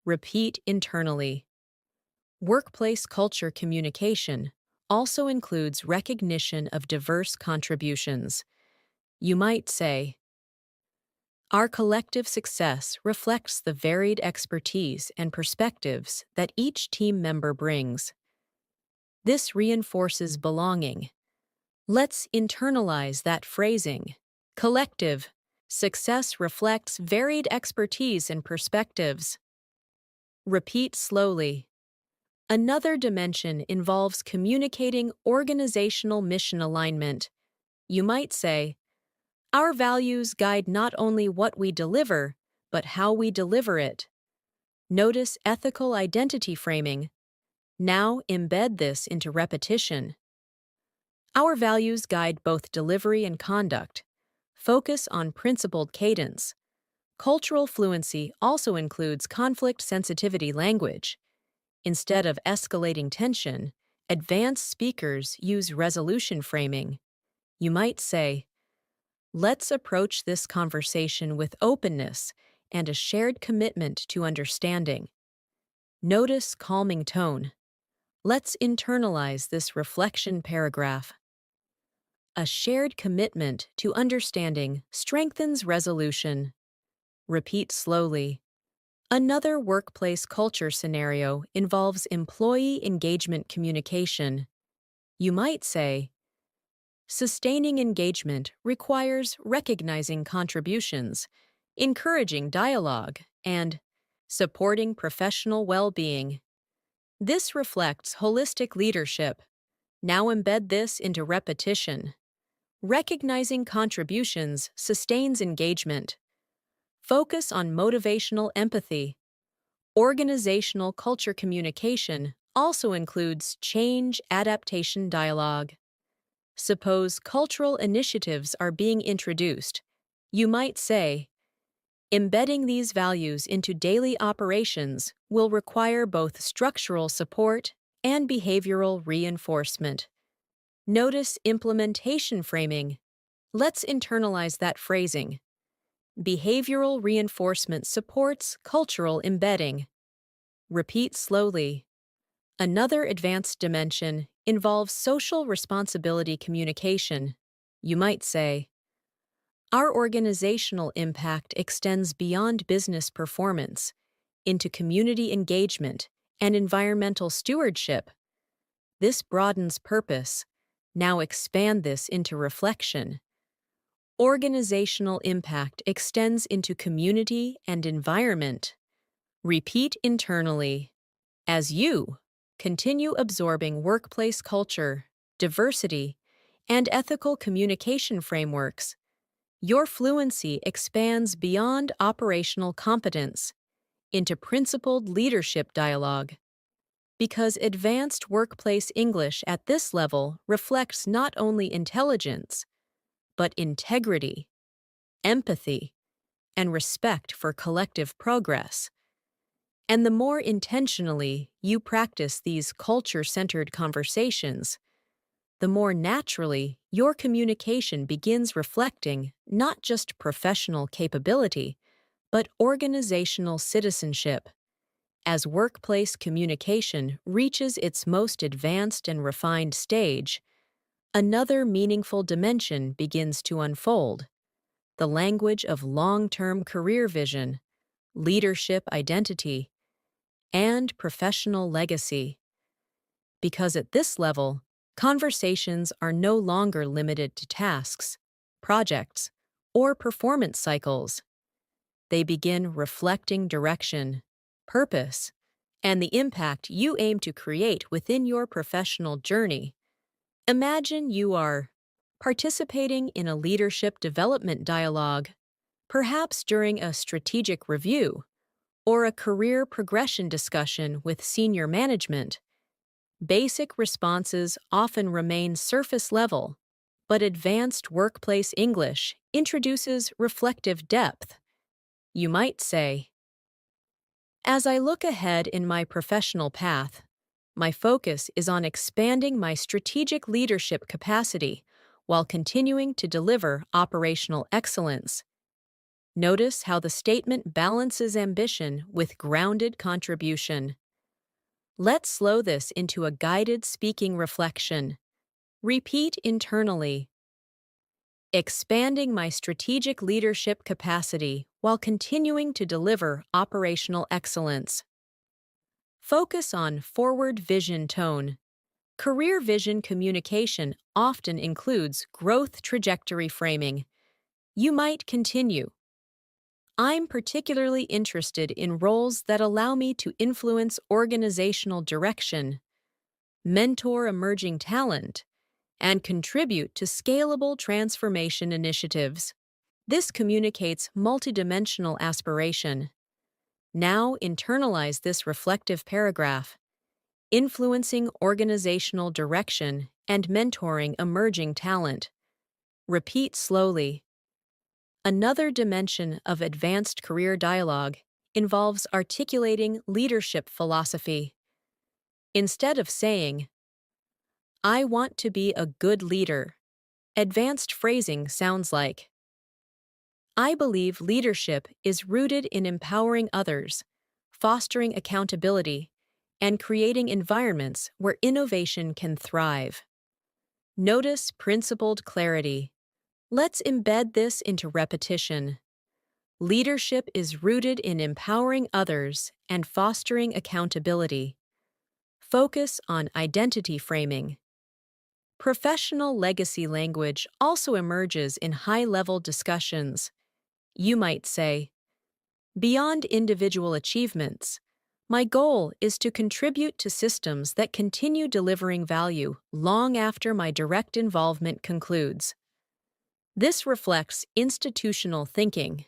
Repeat internally. Workplace culture communication also includes recognition of diverse contributions. You might say, our collective success reflects the varied expertise and perspectives that each team member brings. This reinforces belonging. Let's internalize that phrasing. Collective success reflects varied expertise and perspectives. Repeat slowly. Another dimension involves communicating organizational mission alignment. You might say, our values guide not only what we deliver, but how we deliver it. Notice ethical identity framing. Now embed this into repetition. Our values guide both delivery and conduct. Focus on principled cadence. Cultural fluency also includes conflict sensitivity language. Instead of escalating tension, advanced speakers use resolution framing. You might say, let's approach this conversation with openness and a shared commitment to understanding. Notice calming tone. Let's internalize this reflection paragraph. A shared commitment to understanding strengthens resolution. Repeat slowly. Another workplace culture scenario involves employee engagement communication. You might say, sustaining engagement requires recognizing contributions, encouraging dialogue, and supporting professional well-being. This reflects holistic leadership. Now embed this into repetition. Recognizing contributions sustains engagement. Focus on motivational empathy. Organizational culture communication also includes change adaptation dialogue. Suppose cultural initiatives are being introduced. You might say, embedding these values into daily operations will require both structural support and behavioral reinforcement. Notice implementation framing. Let's internalize that phrasing. Behavioral reinforcement supports cultural embedding. Repeat slowly. Another advanced dimension involves social responsibility communication. You might say, our organizational impact extends beyond business performance into community engagement and environmental stewardship. This broadens purpose. Now expand this into reflection. Organizational impact extends into community and environment. Repeat internally. As you continue absorbing workplace culture, diversity, and ethical communication frameworks, your fluency expands beyond operational competence into principled leadership dialogue. Because advanced workplace English at this level reflects not only intelligence, but integrity, empathy, and respect for collective progress. And the more intentionally you practice these culture-centered conversations, the more naturally your communication begins reflecting not just professional capability, but organizational citizenship. As workplace communication reaches its most advanced and refined stage, another meaningful dimension begins to unfold: the language of long-term career vision, leadership identity, and professional legacy. Because at this level, conversations are no longer limited to tasks, projects, or performance cycles. They begin reflecting direction, purpose, and the impact you aim to create within your professional journey. Imagine you are participating in a leadership development dialogue, perhaps during a strategic review or a career progression discussion with senior management. Basic responses often remain surface level, but advanced workplace English introduces reflective depth. You might say, as I look ahead in my professional path, my focus is on expanding my strategic leadership capacity while continuing to deliver operational excellence. Notice how the statement balances ambition with grounded contribution. Let's slow this into a guided speaking reflection. Repeat internally. Expanding my strategic leadership capacity while continuing to deliver operational excellence. Focus on forward vision tone. Career vision communication often includes growth trajectory framing. You might continue. I'm particularly interested in roles that allow me to influence organizational direction, mentor emerging talent, and contribute to scalable transformation initiatives. This communicates multidimensional aspiration. Now internalize this reflective paragraph, influencing organizational direction and mentoring emerging talent. Repeat slowly. Another dimension of advanced career dialogue involves articulating leadership philosophy. Instead of saying, "I want to be a good leader," advanced phrasing sounds like, "I believe leadership is rooted in empowering others, fostering accountability, and creating environments where innovation can thrive." Notice principled clarity. Let's embed this into repetition. Leadership is rooted in empowering others and fostering accountability. Focus on identity framing. Professional legacy language also emerges in high-level discussions. You might say, "Beyond individual achievements, my goal is to contribute to systems that continue delivering value long after my direct involvement concludes." This reflects institutional thinking.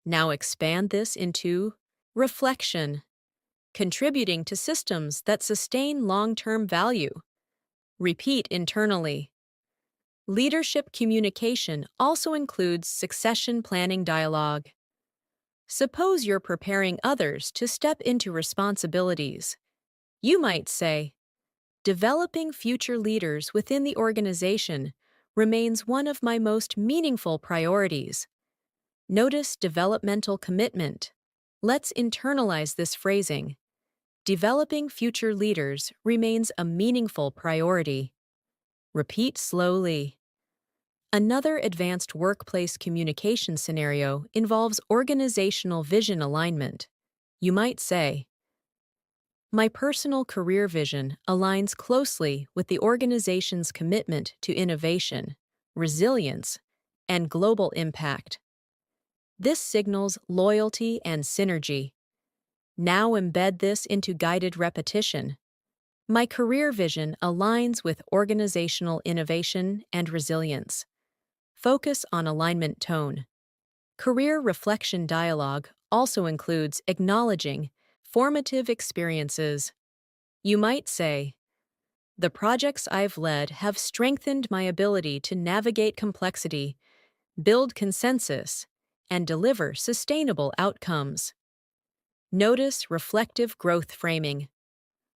Now expand this into reflection, contributing to systems that sustain long-term value. Repeat internally. Leadership communication also includes succession planning dialogue. Suppose you're preparing others to step into responsibilities. You might say, "Developing future leaders within the organization remains one of my most meaningful priorities." Notice developmental commitment. Let's internalize this phrasing. Developing future leaders remains a meaningful priority. Repeat slowly. Another advanced workplace communication scenario involves organizational vision alignment. You might say, "My personal career vision aligns closely with the organization's commitment to innovation, resilience, and global impact." This signals loyalty and synergy. Now embed this into guided repetition. My career vision aligns with organizational innovation and resilience. Focus on alignment tone. Career reflection dialogue also includes acknowledging formative experiences. You might say, "The projects I've led have strengthened my ability to navigate complexity, build consensus, and deliver sustainable outcomes." Notice reflective growth framing.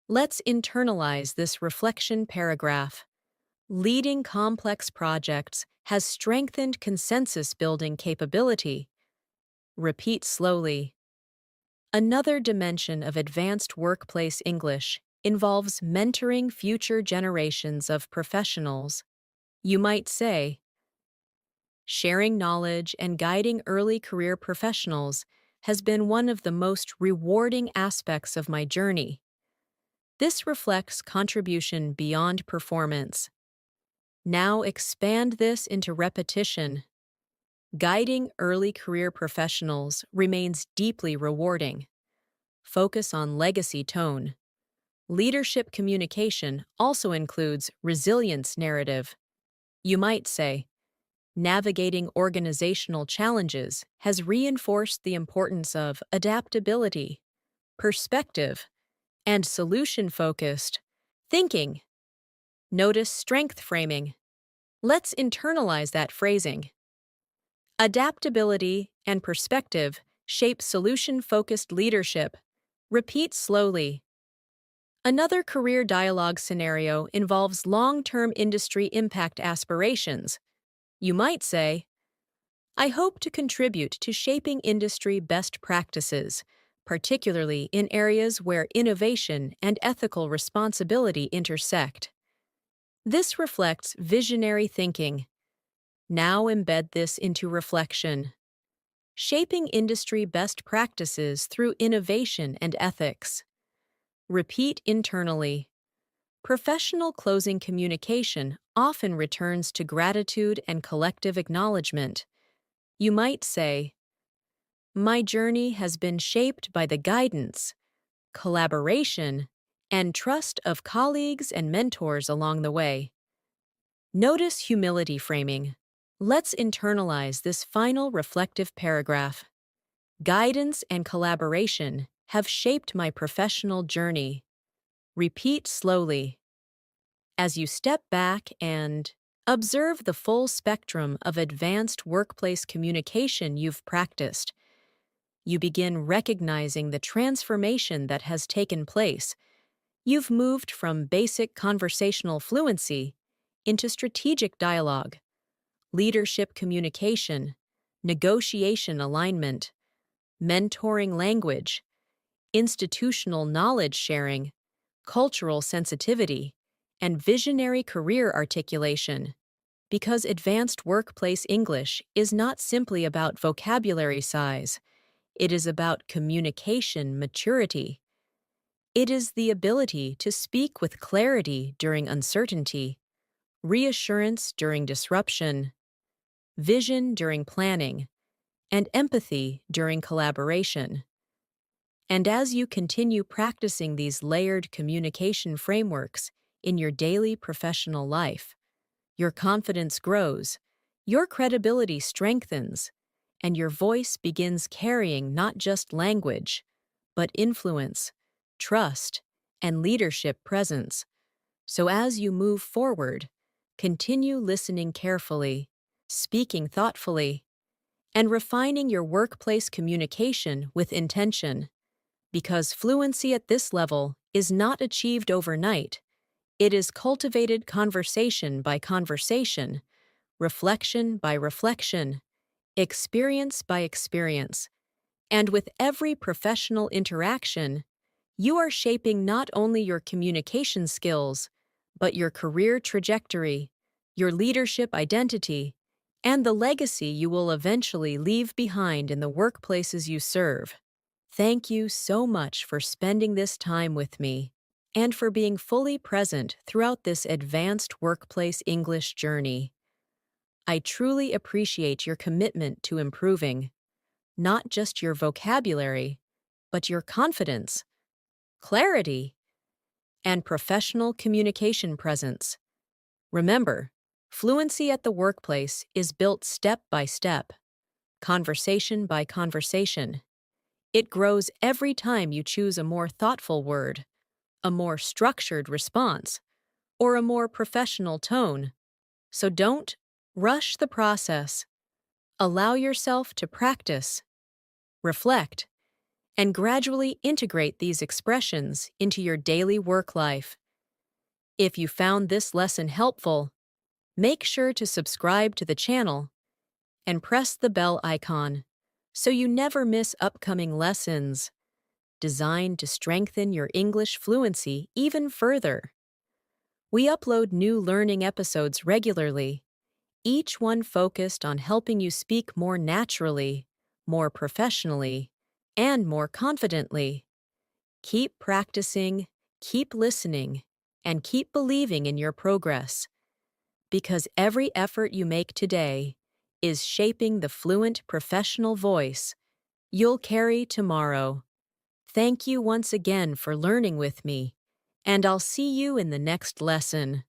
Let's internalize this reflection paragraph. Leading complex projects has strengthened consensus-building capability. Repeat slowly. Another dimension of advanced workplace English involves mentoring future generations of professionals. You might say, "Sharing knowledge and guiding early career professionals has been one of the most rewarding aspects of my journey." This reflects contribution beyond performance. Now expand this into repetition. Guiding early career professionals remains deeply rewarding. Focus on legacy tone. Leadership communication also includes resilience narrative. You might say, "Navigating organizational challenges has reinforced the importance of adaptability, perspective, and solution-focused thinking." Notice strength framing. Let's internalize that phrasing. Adaptability and perspective shape solution-focused leadership. Repeat slowly. Another career dialogue scenario involves long-term industry impact aspirations. You might say, "I hope to contribute to shaping industry best practices particularly in areas where innovation and ethical responsibility intersect. This reflects visionary thinking. Now embed this into reflection. Shaping industry best practices through innovation and ethics. Repeat internally. Professional closing communication often returns to gratitude and collective acknowledgement. You might say, "My journey has been shaped by the guidance, collaboration, and trust of colleagues and mentors along the way." Notice humility framing. Let's internalize this final reflective paragraph. Guidance and collaboration have shaped my professional journey. Repeat slowly. As you step back and observe the full spectrum of advanced workplace communication you've practiced, you begin recognizing the transformation that has taken place. You've moved from basic conversational fluency into strategic dialogue, leadership communication, negotiation alignment, mentoring language, institutional knowledge sharing, cultural sensitivity, and visionary career articulation. Because advanced workplace English is not simply about vocabulary size, it is about communication maturity. It is the ability to speak with clarity during uncertainty, reassurance during disruption, vision during planning, and empathy during collaboration. And as you continue practicing these layered communication frameworks in your daily professional life, your confidence grows, your credibility strengthens, and your voice begins carrying not just language, but influence, trust, and leadership presence. So as you move forward, continue listening carefully, speaking thoughtfully, and refining your workplace communication with intention. Because fluency at this level is not achieved overnight, it is cultivated conversation by conversation, reflection by reflection, experience by experience. And with every professional interaction, you are shaping not only your communication skills, but your career trajectory, your leadership identity, and the legacy you will eventually leave behind in the workplaces you serve. Thank you so much for spending this time with me and for being fully present throughout this advanced workplace English journey. I truly appreciate your commitment to improving not just your vocabulary, but your confidence, clarity, and professional communication presence. Remember, fluency at the workplace is built step by step, conversation by conversation. It grows every time you choose a more thoughtful word, a more structured response, or a more professional tone. So don't rush the process. Allow yourself to practice, reflect, and gradually integrate these expressions into your daily work life. If you found this lesson helpful, make sure to subscribe to the channel and press the bell icon so you never miss upcoming lessons designed to strengthen your English fluency even further. We upload new learning episodes regularly, each one focused on helping you speak more naturally, more professionally, and more confidently. Keep practicing, keep listening, and keep believing in your progress. Because every effort you make today is shaping the fluent professional voice you'll carry tomorrow. Thank you once again for learning with me, and I'll see you in the next lesson.